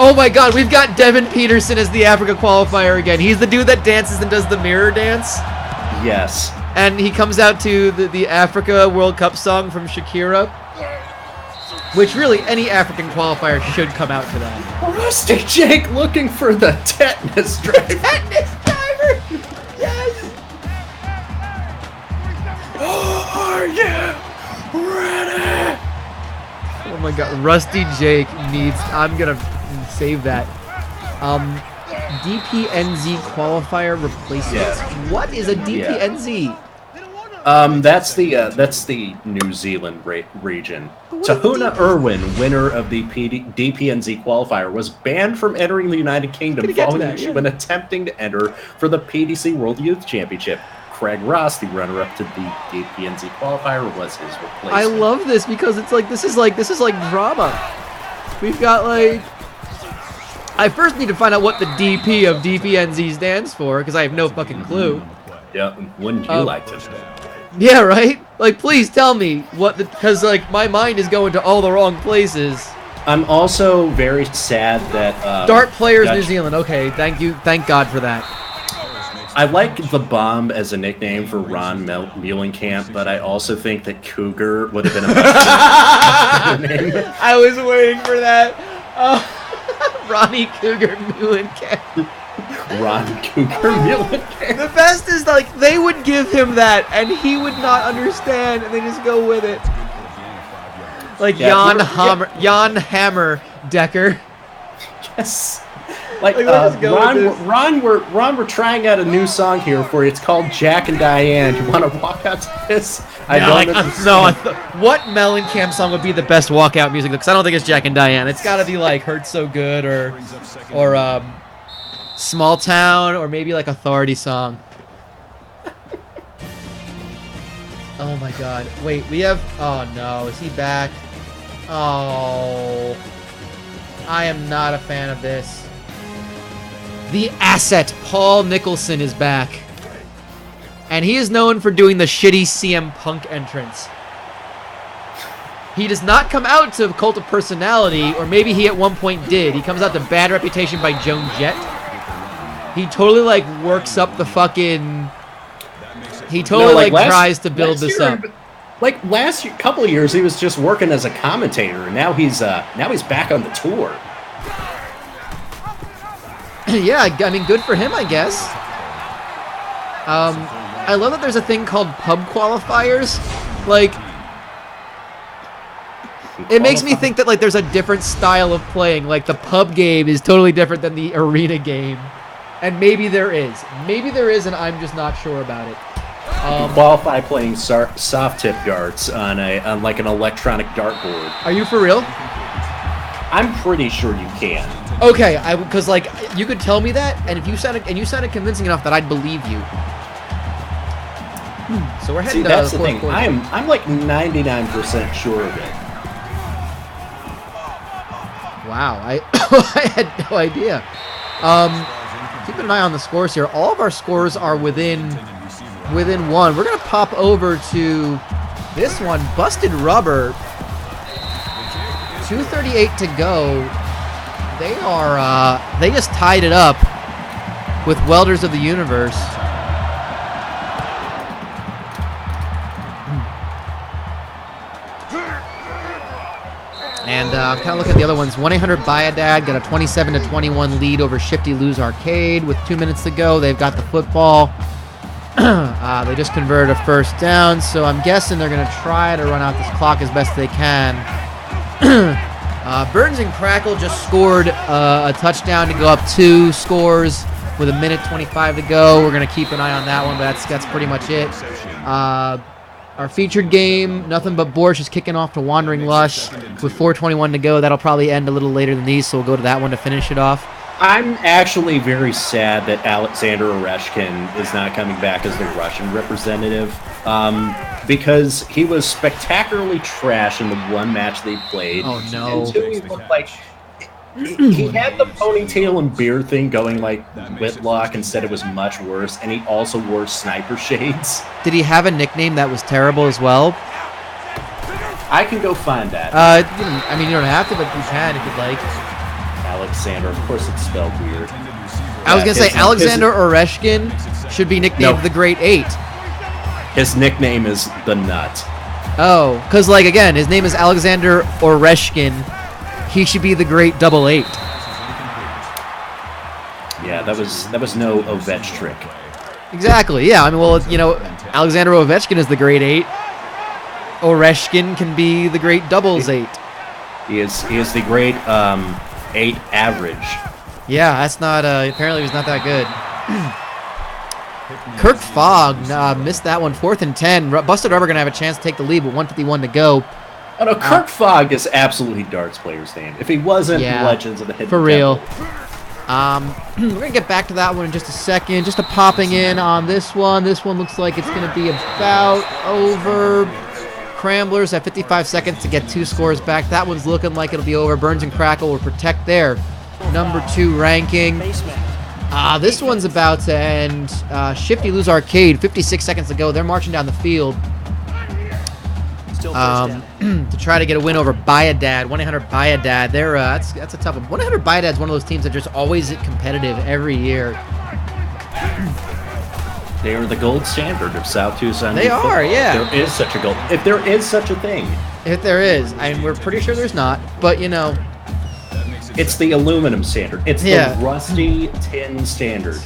Oh my god, we've got Devin Peterson as the Africa qualifier again. He's the dude that dances and does the mirror dance. Yes. And he comes out to the Africa World Cup song from Shakira. Which really, any African qualifier should come out to that. Rusty Jake looking for the tetanus driver. Tetanus driver! Yes! Are you ready? Oh my god, Rusty Jake needs... I'm gonna save that. DPNZ qualifier replacement. Yeah. What is a DPNZ? That's the New Zealand region. Tahuna Irwin, winner of the DPNZ qualifier, was banned from entering the United Kingdom following an issue when attempting to enter for the PDC World Youth Championship. Craig Ross, the runner-up to the DPNZ qualifier, was his replacement. I love this because it's like this is like drama. We've got like. I first need to find out what the DP of DPNZ stands for because I have no fucking clue. Yeah, wouldn't you like to know? Yeah, right? Like, please tell me what the... Because, like, my mind is going to all the wrong places. I'm also very sad that... Dart Players New Zealand. Okay, thank you. Thank God for that. I like the Bomb as a nickname for Ron Muhlenkamp, but I also think that Cougar would have been a better name. I was waiting for that. Ronnie Cougar Muhlenkamp. Ron Cougar Muhlenkamp. The best is, like, they would give him that, and he would not understand, and they just go with it. Like, Jan Hammer Decker. Yes. Like, Ron, we're trying out a new song here for you. It's called Jack and Diane. You want to walk out to this? What Mellencamp song would be the best walkout music? Because I don't think it's Jack and Diane. It's got to be like "Hurt So Good" or Small Town, or maybe like Authority song. Oh my God! Wait, we have. Oh no, is he back? Oh, I am not a fan of this. The Asset, Paul Nicholson, is back. And he is known for doing the shitty CM Punk entrance. He does not come out to Cult of Personality, or maybe he at one point did. He comes out to Bad Reputation by Joan Jett. He totally, like, works up the fucking... He totally, tries to build this up. Like, last couple of years, he was just working as a commentator, and now he's back on the tour. Yeah, I mean, good for him, I guess. I love that there's a thing called pub qualifiers. Like, it makes me think that, like, there's a different style of playing. Like, the pub game is totally different than the arena game. And maybe there is. Maybe there is, and I'm just not sure about it. You qualify playing soft tip darts on like an electronic dartboard. Are you for real? I'm pretty sure you can. Okay, because like you could tell me that, and if you sounded convincing enough that I'd believe you. So we're heading to that's the the thing. quarter. I'm like 99% sure of it. Wow, I I had no idea. Keeping an eye on the scores here. All of our scores are within one. We're gonna pop over to this one. Busted Rubber. 2:38 to go. They just tied it up with Welders of the Universe. And I'm kind of looking at the other ones. 1-800-BUY-A-DAD got a 27-21 lead over Shifty Lose Arcade with 2 minutes to go. They've got the football. They just converted a first down, so I'm guessing they're going to try to run out this clock as best they can. Burns and Crackle just scored a touchdown to go up 2 scores with 1:25 to go. We're going to keep an eye on that one, but that's pretty much it. Our featured game, Nothing But Borscht, is kicking off to Wandering Lush with 4:21 to go. That'll probably end a little later than these, so we'll go to that one to finish it off. I'm actually very sad that Alexander Oreshkin is not coming back as the Russian representative, because he was spectacularly trash in the one match they played. Oh, no. And 2, he looked like he had the ponytail and beard thing going like Whitlock, instead it was much worse, and he also wore sniper shades. Did he have a nickname that was terrible as well? I can go find that. I mean, you don't have to, but you can if you'd like. Alexander. Of course, it's spelled weird. I was going to say, his- Alexander Oreshkin should be nicknamed No. the Great Eight. His nickname is the Nut. Oh, because, like, again, his name is Alexander Oreshkin. He should be the Great Double Eight. Yeah, that was no Ovech trick. Exactly, yeah. I mean, well, you know, Alexander Ovechkin is the Great Eight. Oreshkin can be the Great Doubles Eight. He is the great 8 average. Yeah, that's not, apparently he's not that good. Kirk Fogg missed that one, 4th and 10. Busted Rubber going to have a chance to take the lead with 1:51 to go. Oh no, Kirk Fogg is absolutely Darts player's name. If he wasn't Yeah, Legends of the Hidden for real. Temple. We're going to get back to that one in just a second. Just a popping in on this one. This one looks like it's going to be about over. Cramblers have 55 seconds to get 2 scores back. That one's looking like it'll be over. Burns and Crackle will protect their number 2 ranking. Basement. This one's about to end. Shifty lose Arcade. 56 seconds to go. They're marching down the field Still first down. to try to get a win over Bayadad. 1-800 Bayadad. They're that's a tough one. 1-800 Bayadad's one of those teams that just always competitive every year. They are the gold standard of South Tucson. They youth are, football. yeah. If there is such a gold. If there is such a thing, If there is, and we're pretty sure there's not, but you know, it's the aluminum standard. It's Yeah. the rusty tin standard.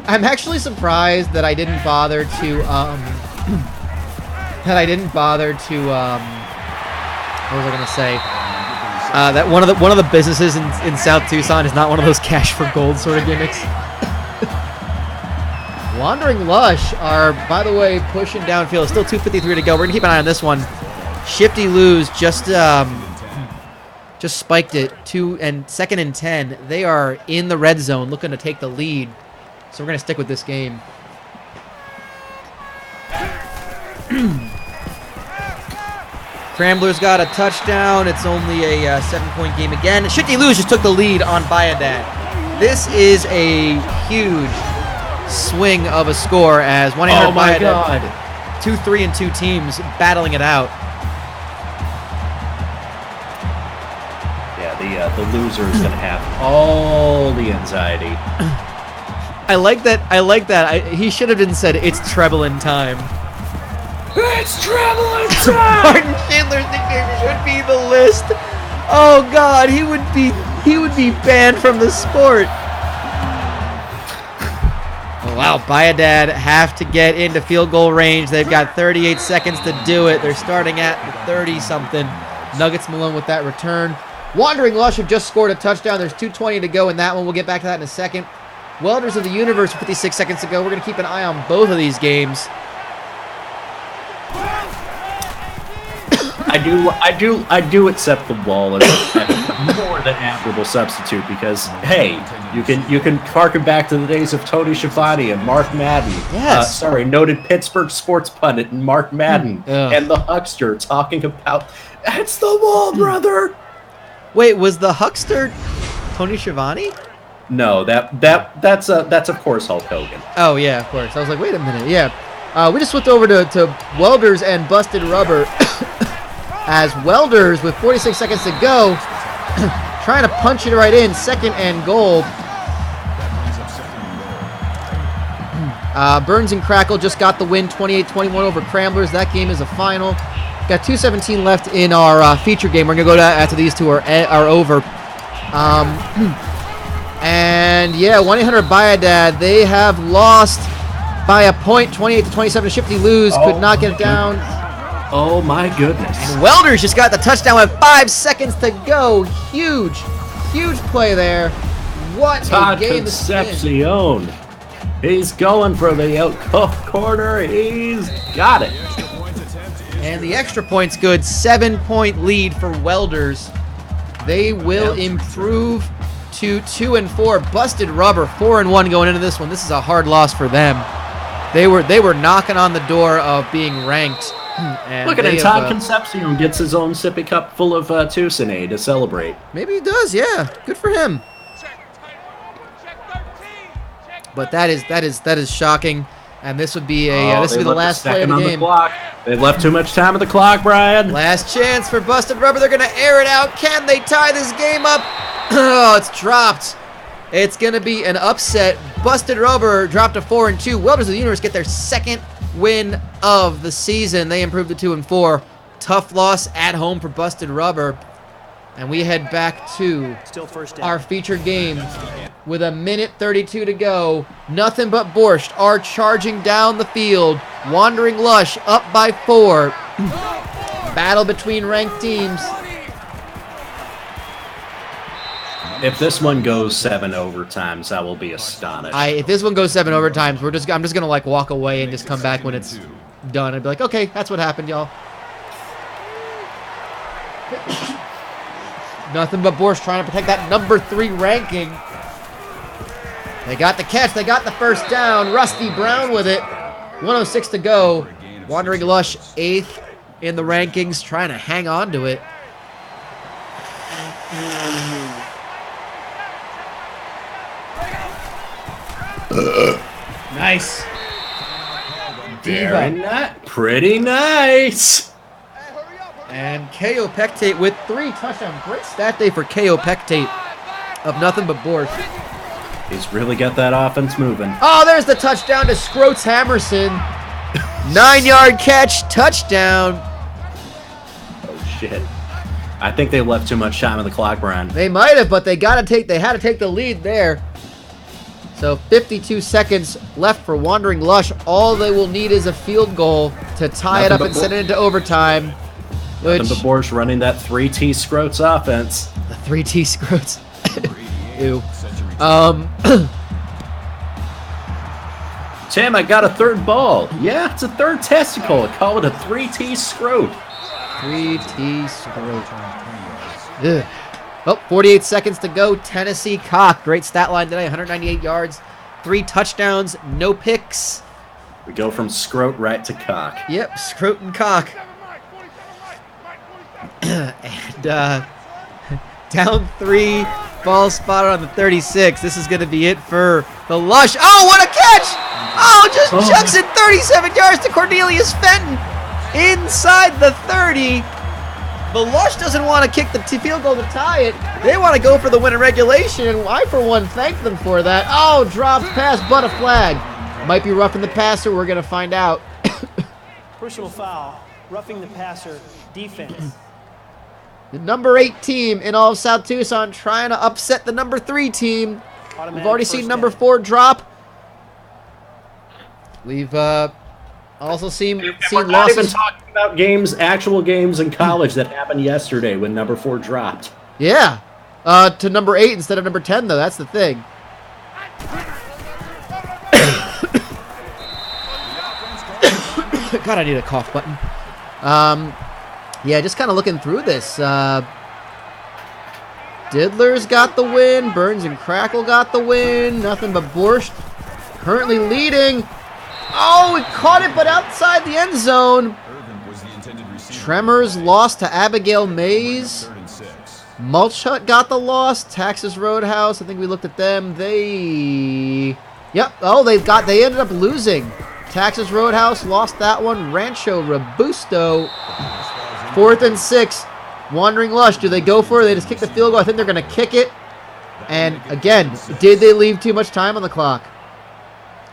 I'm actually surprised that I didn't bother to what was I gonna say? That one of the businesses in South Tucson is not one of those cash for gold sort of gimmicks. Wandering Lush are, by the way, pushing downfield. Still 2:53 to go. We're gonna keep an eye on this one. Shifty lose just spiked it. 2nd and 10. They are in the red zone, looking to take the lead. So we're gonna stick with this game. Cramblers got a touchdown. It's only a 7-point game again. Shifty lose just took the lead on Bayadad. This is a huge swing of a score as 1-800 Oh my Bayadad. God! 2, 3, and 2 teams battling it out. Yeah, the loser is going to have all the anxiety. I like that. He should have been said, it's treble in time. It's traveling time. Martin Schindler's nickname should be the list. Oh God, he would be banned from the sport. Oh, wow, Bayadad have to get into field goal range. They've got 38 seconds to do it. They're starting at the 30-something. Nuggets Malone with that return. Wandering Lush have just scored a touchdown. There's 2:20 to go in that one. We'll get back to that in a second. Welders of the Universe, 56 seconds to go. We're going to keep an eye on both of these games. I do accept the wall as a more than admirable substitute because hey, you can harken back to the days of Tony Schiavone and Mark Madden. Yes. Noted Pittsburgh sports pundit and Mark Madden and the Huckster talking about it's the wall, brother. Wait, was the Huckster Tony Schiavone? No, that's of course Hulk Hogan. Oh yeah, of course. I was like, wait a minute, yeah. We just switched over to Welders and Busted Rubber. As Welders, with 46 seconds to go, trying to punch it right in, 2nd and goal. Burns and Crackle just got the win, 28-21 over Cramblers. That game is a final. Got 2:17 left in our feature game. We're going to go to after these two are over. And yeah, 1-800 Bayadad, they have lost by a point, 28-27. Shifty lose, could not get it down. Oh my goodness. And Welders just got the touchdown with 5 seconds to go. Huge play there. What Todd a game this has been. Concepcion. He's going for the out corner. He's got it. And the extra point's good. 7-point lead for Welders. They will improve to 2-4. Busted Rubber, 4-1 going into this one. This is a hard loss for them. They were knocking on the door of being ranked. And Look at it, Todd Concepcion gets his own sippy cup full of Tucson to celebrate. Maybe he does, yeah. Good for him. But that is shocking, and this would be this would be the last play of the game. They left too much time on the clock, Brian. Last chance for Busted Rubber. They're going to air it out. Can they tie this game up? Oh, it's dropped. It's going to be an upset. Busted Rubber dropped to 4-2. Welders of the Universe get their second win of the season. They improved to 2-4. Tough loss at home for Busted Rubber. And we head back to Still first down. our featured game with a minute 32 to go. Nothing but Borscht are charging down the field. Wandering Lush up by 4. Battle between ranked teams. If this one goes 7 overtimes, I will be astonished. If this one goes 7 overtimes, I'm just gonna like walk away and just come back when it's done and be like, okay, that's what happened, y'all. Nothing but Borscht trying to protect that number 3 ranking. They got the catch. They got the first down. Rusty Brown with it. 1:06 to go. Wandering Lush 8th in the rankings, trying to hang on to it. Nice. Pretty nice. And KO Pectate with 3 touchdowns. Great stat day for KO Pectate of Nothing but Borscht. He's really got that offense moving. Oh, there's the touchdown to Scroats Hammerson. 9-yard catch, touchdown. Oh shit! I think they left too much time on the clock, Brian. They might have, but they had to take the lead there. So 52 seconds left for Wandering Lush. All they will need is a field goal to tie it up and send it into overtime. Nothing but Borscht running that 3T Scroats offense. The 3T Scroats. Ew. Tim, I got a third ball. Yeah, it's a third testicle. I call it a 3T Scroat. 3T Scroat. Ugh. Oh, 48 seconds to go. Tennessee Cock. Great stat line today. 198 yards. 3 touchdowns. No picks. We go from Scroat right to Cock. Yep, Scroat and Cock. And down 3. Ball spotted on the 36. This is going to be it for the Lush. Oh, what a catch! Oh, just chucks it 37 yards to Cornelius Fenton inside the 30. The Lush doesn't want to kick the field goal to tie it. They want to go for the win in regulation, and I, for one, thank them for that. Oh, dropped pass, but a flag. Might be roughing the passer. We're going to find out. Personal foul, roughing the passer, defense. The number 8 team in all of South Tucson trying to upset the number 3 team. We've already seen number 4 drop. We've also seen We're not even talking about actual games in college that happened yesterday when number 4 dropped. Yeah, to number 8 instead of number 10 though. That's the thing. God, I need a cough button. Yeah, just kind of looking through this. Diddler's got the win. Burns and Crackle got the win. Nothing but Borscht currently leading. Oh, it caught it, but outside the end zone. Tremors lost to Abigail Mays. Mulch got the loss. Texas Roadhouse, I think we looked at them. Yep. Oh, they ended up losing. Texas Roadhouse lost that one. Rancho Robusto. 4th and 6. Wandering Lush. Do they go for it? They just kick the field goal. I think they're going to kick it. And again, did they leave too much time on the clock?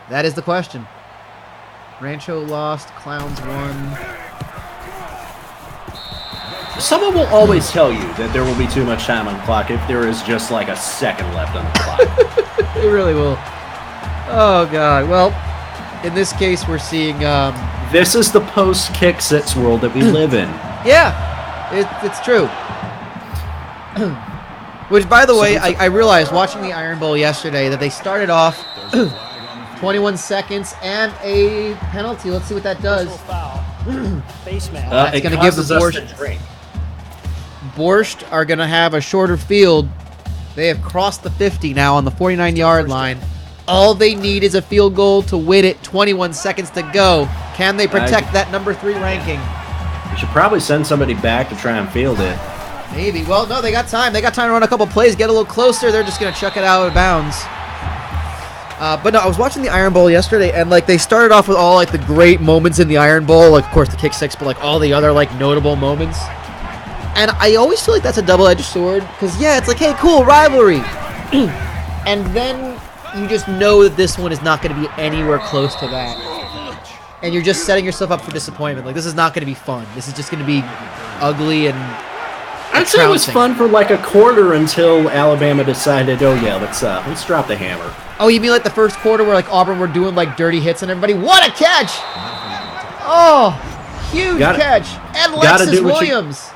That is the question. Rancho lost. Clowns won. Someone will always tell you that there will be too much time on the clock if there is just like a second left on the clock. They really will. Oh, God. Well, in this case, we're seeing... This is the post-kick-sits world that we live in. Yeah, it's true. Which, by the way, I realized watching the Iron Bowl yesterday that they started off 21 seconds and a penalty. Let's see what that does. That's going to give the Borscht are going to have a shorter field. They have crossed the 50 now on the 49-yard line. All they need is a field goal to win it. 21 seconds to go. Can they protect that number 3 ranking? You should probably send somebody back to try and field it. Maybe. Well, no, they got time. They got time to run a couple plays, get a little closer. They're just going to chuck it out of bounds. But no, I was watching the Iron Bowl yesterday, and like they started off with all like the great moments in the Iron Bowl, like of course the kick six, but like all the other like notable moments. And I always feel like that's a double-edged sword, because, yeah, it's like, hey, cool, rivalry. And then you just know that this one is not going to be anywhere close to that. And you're just setting yourself up for disappointment. Like, this is not going to be fun. This is just going to be ugly and I'd say it was fun for like a quarter until Alabama decided, oh yeah, let's drop the hammer. Oh, you mean like the first quarter where like Auburn were doing like dirty hits and everybody, what a catch! Oh, huge catch! And Lexus Williams.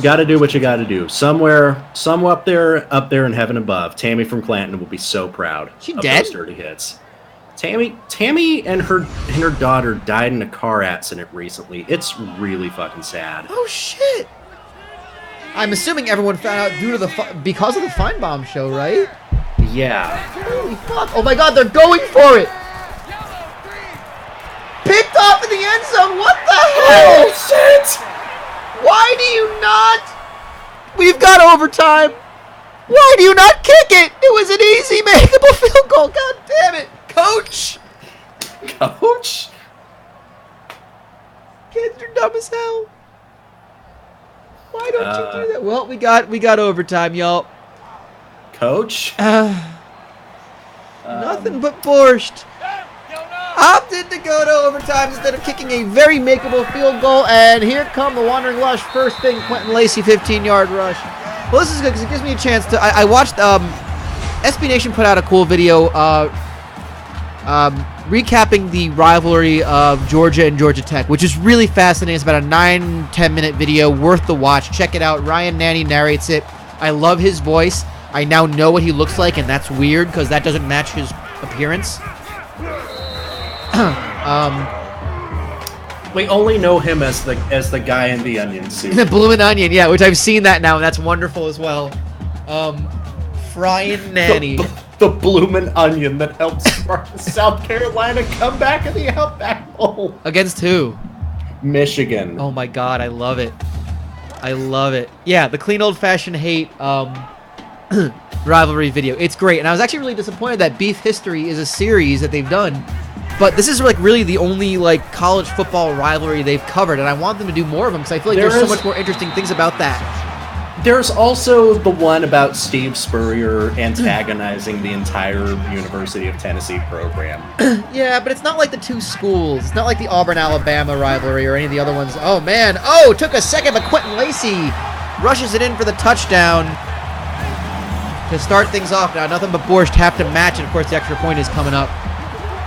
Gotta do what you gotta do. Somewhere up there in heaven above, Tammy from Clanton will be so proud of those dirty hits. Tammy and her daughter died in a car accident recently. It's really fucking sad. Oh shit! I'm assuming everyone found out because of the Feinbaum show, right? Yeah. Holy fuck! Oh my god, they're going for it! Picked off in the end zone. What the hell? Oh shit! Why do you not? We've got overtime. Why do you not kick it? It was an easy makeable field goal. God damn it, Coach! Coach? Kids are dumb as hell. Why don't you do that? Well, we got overtime, y'all. Coach? Nothing but Borscht. Opted to go to overtime instead of kicking a very makeable field goal, and here come the Wandering Lush. First thing, Quentin Lacey, 15-yard rush. Well, this is good because it gives me a chance to. I watched SB Nation put out a cool video recapping the rivalry of Georgia and Georgia Tech, which is really fascinating. It's about a 9-10 minute video, worth the watch. Check it out. Ryan Nanny narrates it. I love his voice. I now know what he looks like, and that's weird because that doesn't match his appearance. We only know him as the guy in the onion suit. The Bloomin' Onion, yeah, which I've seen that now, and that's wonderful as well. Ryan Nanny. The Bloomin' Onion that helps South Carolina come back in the Outback Bowl. Against who? Michigan. Oh my god, I love it. I love it. Yeah, the clean old-fashioned hate rivalry video. It's great, and I was actually really disappointed that Beef History is a series that they've done, but this is like really the only like college football rivalry they've covered, and I want them to do more of them because I feel like there's so much more interesting things about that. There's also the one about Steve Spurrier antagonizing the entire University of Tennessee program. Yeah, but it's not like the two schools. It's not like the Auburn-Alabama rivalry or any of the other ones. Oh, man. Oh, took a second, but Quentin Lacey rushes it in for the touchdown to start things off. Now, nothing but Borscht have to match, and, of course, the extra point is coming up.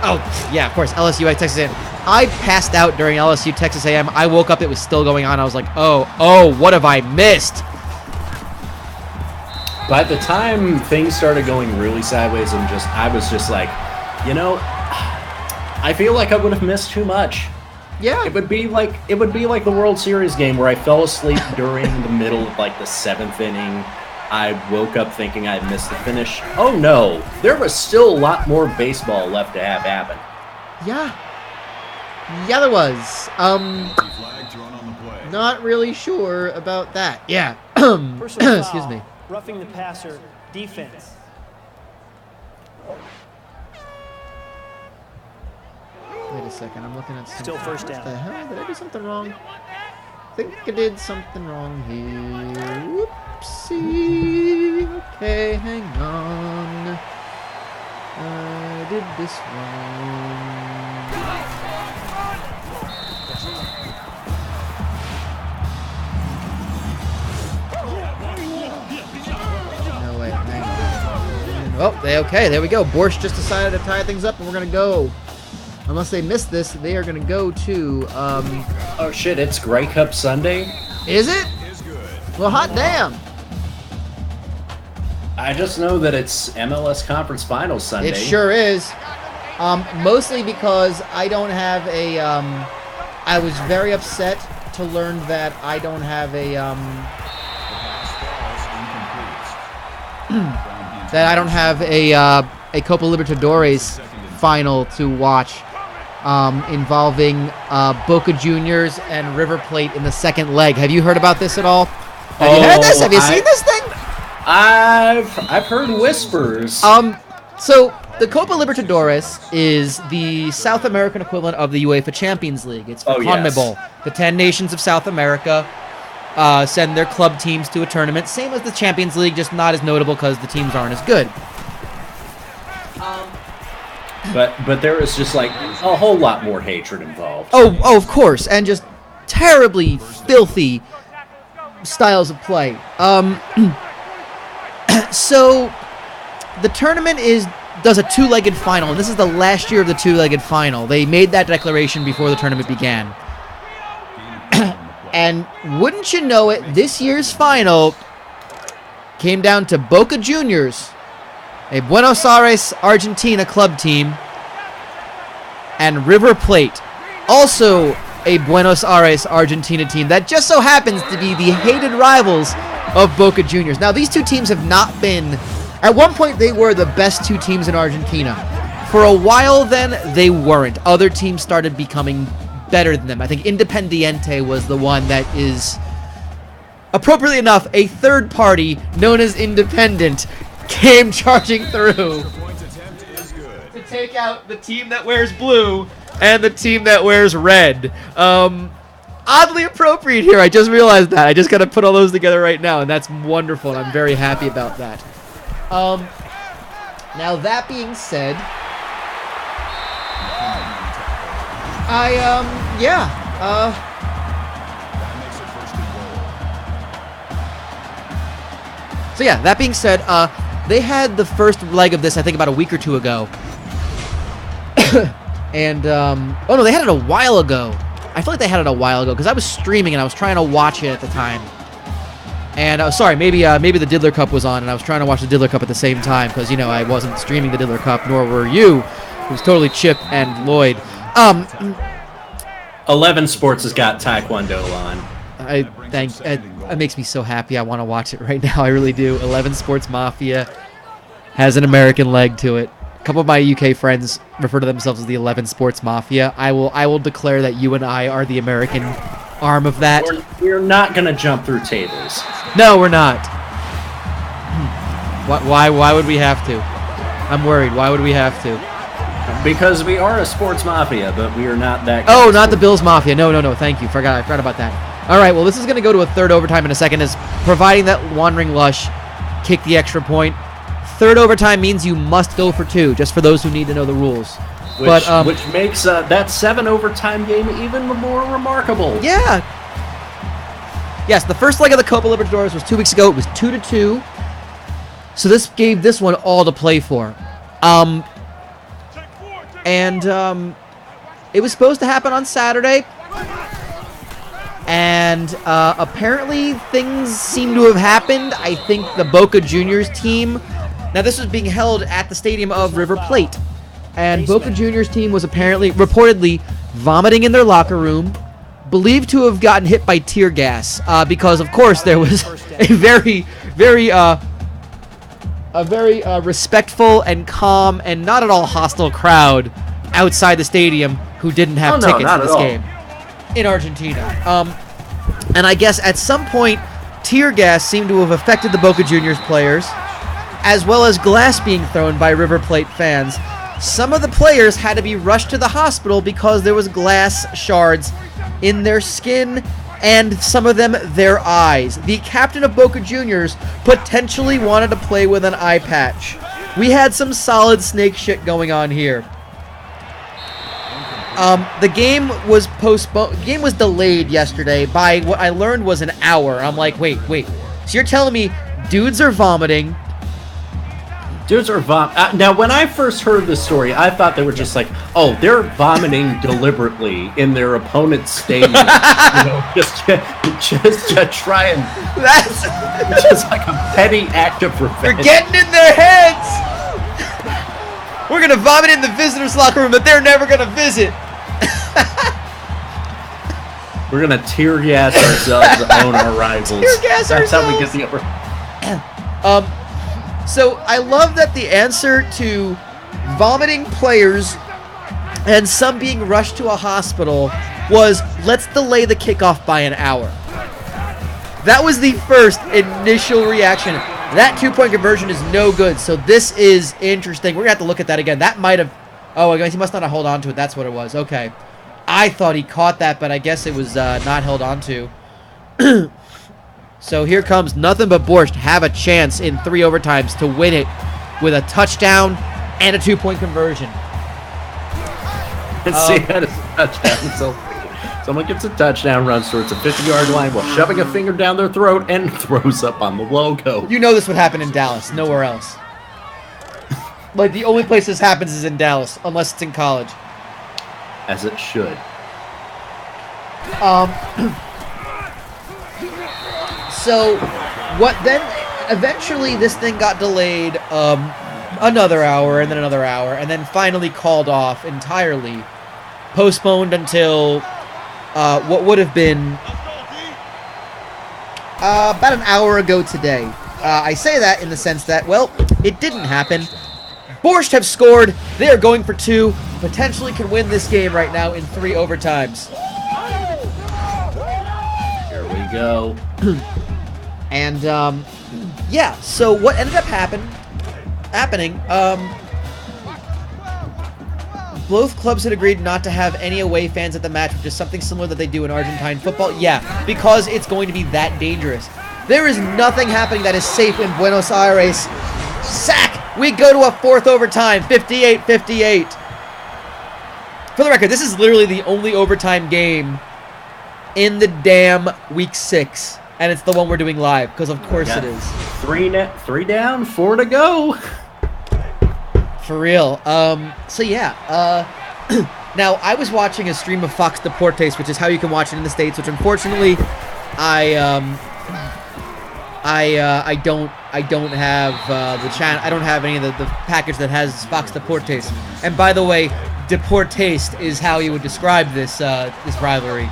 Oh, yeah, of course, LSU at Texas A&M. I passed out during LSU Texas A&M. I woke up, it was still going on. I was like, oh, what have I missed? By the time things started going really sideways, I was just like, I feel like I would have missed too much. Yeah. It would be like the World Series game where I fell asleep during the middle of like the 7th inning. I woke up thinking I'd missed the finish. Oh no, there was still a lot more baseball left to have happen. Yeah. Yeah, there was. Not really sure about that. Yeah. Excuse me. Roughing the passer, defense. Wait a second, I'm looking at something. Still first down. What the hell? Did I do something wrong? I think I did something wrong here. Whoopsie. Okay, hang on. I did this wrong. Oh, there we go. Borscht just decided to tie things up, and we're going to go. Unless they miss this, they are going to go to, Oh shit, it's Grey Cup Sunday? Is it? Well, hot damn. I just know that it's MLS Conference Finals Sunday. It sure is. Mostly because I don't have a, I was very upset to learn that I don't have a, that I don't have a Copa Libertadores final to watch involving Boca Juniors and River Plate in the second leg. Have you heard about this at all? Have you heard this? Have you seen this thing? I've heard whispers. So the Copa Libertadores is the South American equivalent of the UEFA Champions League. It's for CONMEBOL, the 10 nations of South America. send their club teams to a tournament. Same as the Champions League, just not as notable because the teams aren't as good. But there is just like a whole lot more hatred involved. Oh, of course, and just terribly filthy styles of play. So the tournament does a two-legged final, and this is the last year of the two-legged final. They made that declaration before the tournament began. And wouldn't you know it, this year's final came down to Boca Juniors, a Buenos Aires, Argentina club team, and River Plate, also a Buenos Aires, Argentina team that just so happens to be the hated rivals of Boca Juniors. Now, these two teams have not been... At one point, they were the best two teams in Argentina. For a while then, they weren't. Other teams started becoming better than them. I think Independiente was the one that is, appropriately enough, a third party known as Independent came charging through to take out the team that wears blue and the team that wears red. Oddly appropriate here. I just realized that. I just got to put all those together right now, and that's wonderful, and I'm very happy about that. Now, that being said, So yeah, that being said, they had the first leg of this, I think, about a week or two ago. And, oh no, they had it a while ago. I feel like they had it a while ago, because I was streaming and I was trying to watch it at the time. And, sorry, maybe the Diddler Cup was on, and I was trying to watch the Diddler Cup at the same time, because, you know, I wasn't streaming the Diddler Cup, nor were you. It was totally Chip and Lloyd. 11 Sports has got Taekwondo on. It makes me so happy. I want to watch it right now. I really do. 11 Sports Mafia has an American leg to it. A couple of my UK friends refer to themselves as the 11 Sports Mafia. I will declare that you and I are the American arm of that. We're not going to jump through tables. No, we're not. Why would we have to? I'm worried. Why would we have to? Because we are a sports mafia, but we are not that. Oh, not the Bills Mafia. No. Thank you. I forgot about that. All right. Well, this is going to go to a third overtime in a second. Is providing that Wandering Lush kick the extra point. Third overtime means you must go for two. Just for those who need to know the rules. Which makes that 7 overtime game even more remarkable. Yeah. Yes, the first leg of the Copa Libertadores was 2 weeks ago. It was 2-2. So this gave this one all to play for. It was supposed to happen on Saturday. And apparently things seem to have happened. I think the Boca Juniors team... Now, this was being held at the stadium of River Plate. And Boca Juniors team was reportedly vomiting in their locker room, believed to have gotten hit by tear gas, because, of course, there was a very respectful and calm and not at all hostile crowd outside the stadium who didn't have tickets to this game in Argentina. And I guess at some point, tear gas seemed to have affected the Boca Juniors players, as well as glass being thrown by River Plate fans. Some of the players had to be rushed to the hospital because there was glass shards in their skin and some of them their eyes. The captain of Boca Juniors potentially wanted to play with an eye patch. We had some solid snake shit going on here. The game was postponed. The game was delayed yesterday by what I learned was an hour. I'm like, wait. So you're telling me dudes are vomiting? Dudes are now, when I first heard this story, I thought they were just like, oh, they're vomiting deliberately in their opponent's stadium, just to try and That's just like a petty act of revenge. They're getting in their heads. We're gonna vomit in the visitors' locker room that they're never gonna visit. We're gonna tear gas ourselves to own our rivals. Tear gas That's ourselves. how we get the upper. So I love that the answer to vomiting players and some being rushed to a hospital was, let's delay the kickoff by an hour. That was the first initial reaction. That 2-point conversion is no good, so this is interesting. We're going to have to look at that again. That might have... Oh, I guess he must not have held on to it. That's what it was. Okay. I thought he caught that, but I guess it was not held on to. So here comes nothing but Borscht have a chance in 3 overtimes to win it with a touchdown and a 2-point conversion. And see, that is a touchdown. So someone gets a touchdown, runs towards the 50-yard line while shoving a finger down their throat and throws up on the logo. You know this would happen in Dallas, nowhere else. Like, the only place this happens is in Dallas, unless it's in college. As it should. So, what then? Eventually, this thing got delayed another hour, and then another hour, and then finally called off entirely. Postponed until what would have been about an hour ago today. I say that in the sense that, well, it didn't happen. Borscht have scored. They are going for 2. Potentially can win this game right now in 3 overtimes. Here we go. And, yeah, so what ended up happening, both clubs had agreed not to have any away fans at the match, which is something similar that they do in Argentine football. Yeah, because it's going to be that dangerous. There is nothing happening that is safe in Buenos Aires. Sack! We go to a 4th overtime, 58-58. For the record, this is literally the only overtime game in the damn week 6. And it's the one we're doing live, because of course it is. 3 down, 4 to go. For real. So yeah. Now, I was watching a stream of Fox Deportes, which is how you can watch it in the States, which unfortunately I don't have the channel. I don't have any of the package that has Fox Deportes. And by the way, Deportaste is how you would describe this this rivalry.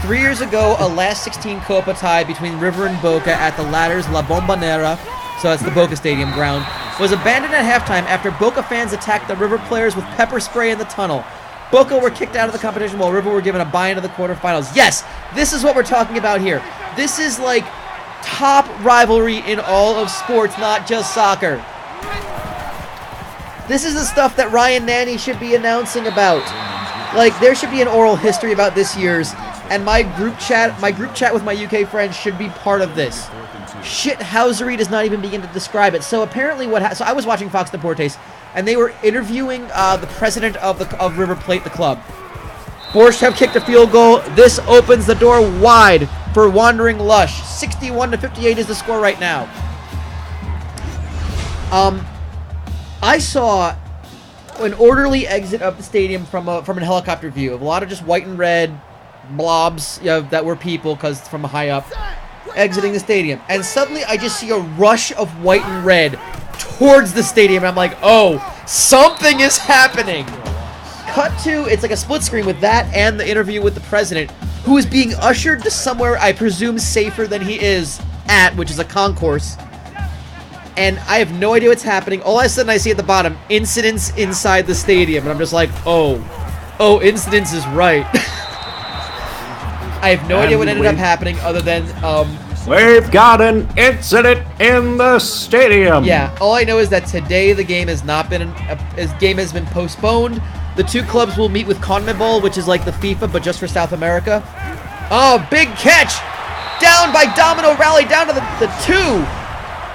3 years ago, a last 16 Copa tie between River and Boca at the latter's La Bombonera, so that's the Boca Stadium ground, was abandoned at halftime after Boca fans attacked the River players with pepper spray in the tunnel. Boca were kicked out of the competition while River were given a bye into the quarterfinals. Yes, this is what we're talking about here. This is like top rivalry in all of sports, not just soccer. This is the stuff that Ryan Nanny should be announcing about. Like, there should be an oral history about this year's, and my group chat with my UK friends should be part of this. Shithousery does not even begin to describe it. So apparently so I was watching Fox Deportes, and they were interviewing the president of River Plate, the club. Borscht have kicked a field goal. This opens the door wide for Wandering Lush. 61-58 is the score right now. I saw an orderly exit of the stadium from a helicopter view of a lot of just white and red blobs, that were people, because from high up, exiting the stadium. And suddenly I just see a rush of white and red towards the stadium. And I'm like, oh, something is happening. Cut to, it's like a split screen with that and the interview with the president, who is being ushered to somewhere I presume safer than he is at, which is a concourse. And I have no idea what's happening. All of a sudden I see at the bottom, incidents inside the stadium. And I'm just like, oh, incidents is right. I have no idea what ended up happening other than, we've got an incident in the stadium. Yeah, all I know is that today the game has been postponed. The 2 clubs will meet with CONMEBOL, which is like the FIFA, but just for South America. Oh, big catch! Down by Domino Rally, down to the 2.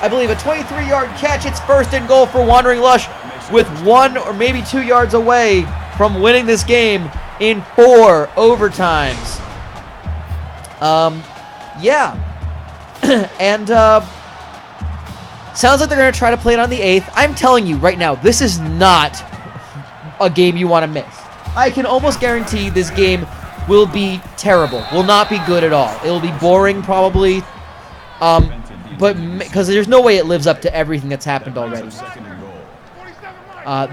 I believe a 23-yard catch. It's 1st and goal for Wandering Lush, with 1 or maybe 2 yards away from winning this game in 4 overtimes. Yeah. And, sounds like they're going to try to play it on the 8th. I'm telling you right now, this is not a game you want to miss. I can almost guarantee this game will be terrible. Will not be good at all. It'll be boring, probably. But because there's no way it lives up to everything that's happened already.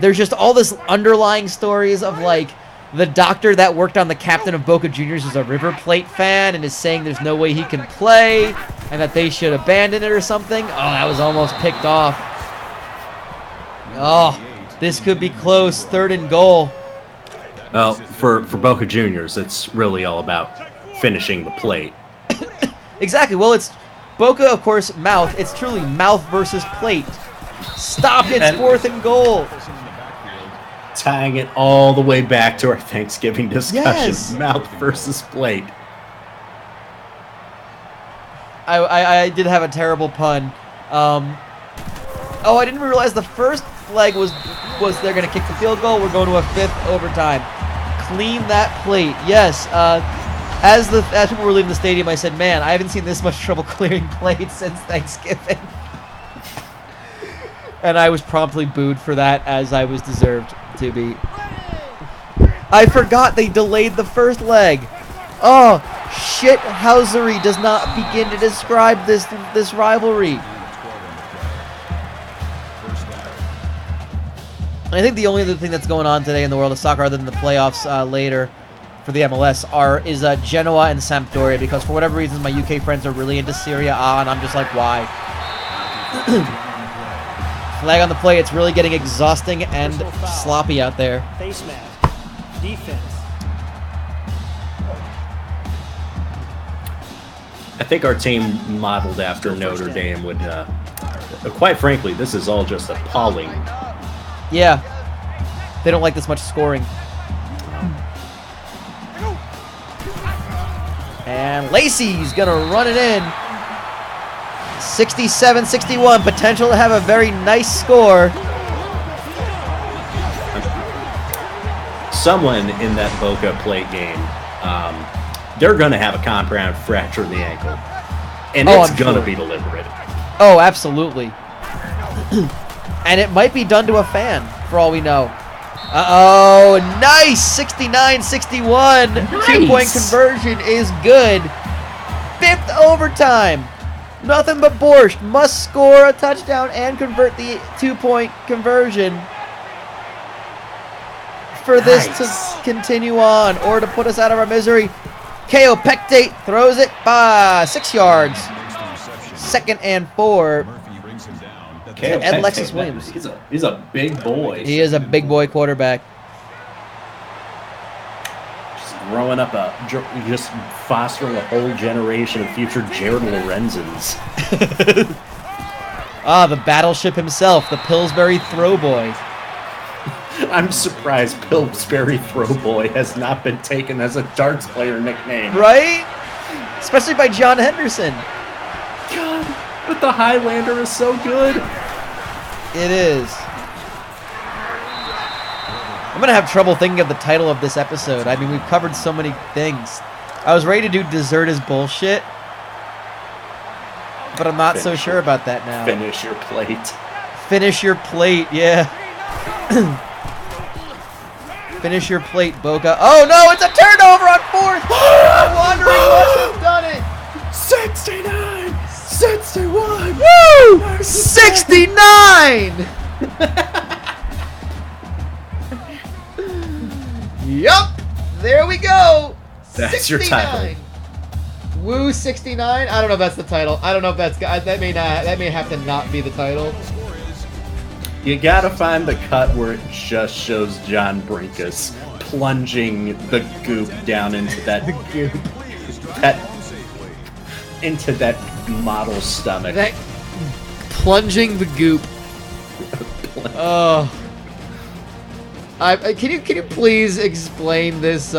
There's just all this underlying stories of, like, the doctor that worked on the captain of Boca Juniors is a River Plate fan and is saying there's no way he can play and that they should abandon it or something. Oh, that was almost picked off. Oh, this could be close. 3rd and goal. Well, for Boca Juniors, it's really all about finishing the plate. Exactly. Well, it's Boca, of course, mouth. It's truly mouth versus plate. Stop. It's 4th and goal. Tying it all the way back to our Thanksgiving discussion. Yes. Mouth versus plate. I did have a terrible pun. Oh, I didn't realize the first leg was they're gonna kick the field goal. We're going to a 5th overtime. Clean that plate. Yes. As people were leaving the stadium, I said, "Man, I haven't seen this much trouble clearing plates since Thanksgiving." And I was promptly booed for that, as I was deserved to be. I forgot they delayed the first leg. Oh, shithousery does not begin to describe this rivalry. I think the only other thing that's going on today in the world of soccer, other than the playoffs later for the MLS, is Genoa and Sampdoria, because for whatever reason my UK friends are really into Serie A, and I'm just like, why? Flag on the play. It's really getting exhausting and sloppy out there. Face mask. Defense. I think our team modeled after Notre Dame would, quite frankly, this is all just appalling. Yeah. They don't like this much scoring. And Lacey's going to run it in. 67-61. Potential to have a very nice score. Someone in that Boca plate game, they're going to have a compound fracture in the ankle. And it's going to be deliberate. Oh, absolutely. And it might be done to a fan, for all we know. Uh-oh, nice! 69-61. Nice. 2-point conversion is good. 5th overtime. Nothing but Borscht must score a touchdown and convert the 2-point conversion for this to continue on, or to put us out of our misery. KO Pectate throws it by 6 yards. 2nd and 4. Ed Lexus Williams. He's a big boy. He is a big boy quarterback. Just growing up, just fostering a whole generation of future Jared Lorenzens. The battleship himself, the Pillsbury Throwboy. I'm surprised Pillsbury Throwboy has not been taken as a darts player nickname. Right? Especially by John Henderson. God, but the Highlander is so good. It is. I'm going to have trouble thinking of the title of this episode. I mean, we've covered so many things. I was ready to do Dessert is Bullshit, but I'm not so sure about that now. Finish your plate. Finish your plate, yeah. Finish your plate, Boca. Oh, no, it's a turnover on 4th. Wandering Lush has done it. 69! 61! Woo! 69! Yup! There we go! That's 69. your title. Woo 69? I don't know if that's the title. I don't know if that's... That may have to not be the title. You gotta find the cut where it just shows John Brinkus plunging the goop down into that into that model stomach. Plunging the goop. Oh. Can you please explain this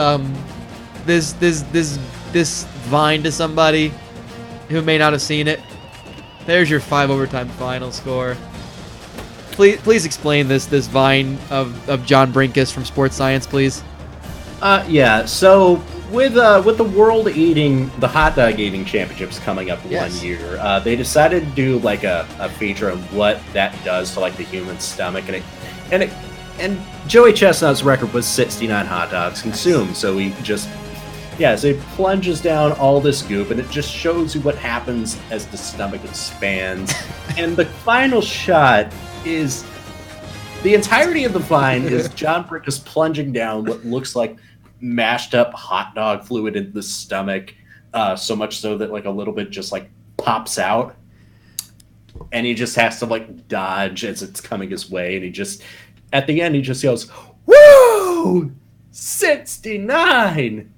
this Vine to somebody who may not have seen it? There's your 5 overtime final score. Please explain this Vine of John Brinkus from Sports Science, please. Yeah. So with the world eating, the hot dog eating championships coming up 1 year, they decided to do like a feature on what that does to like the human stomach, and Joey Chestnut's record was 69 hot dogs consumed. So he just so he plunges down all this goop, and it just shows you what happens as the stomach expands. And the final shot is the entirety of the Vine is John Brinkus plunging down what looks like mashed up hot dog fluid in the stomach, so much so that like a little bit just like pops out, and he just has to like dodge as it's coming his way, and he just at the end he just yells, "Woo! 69!"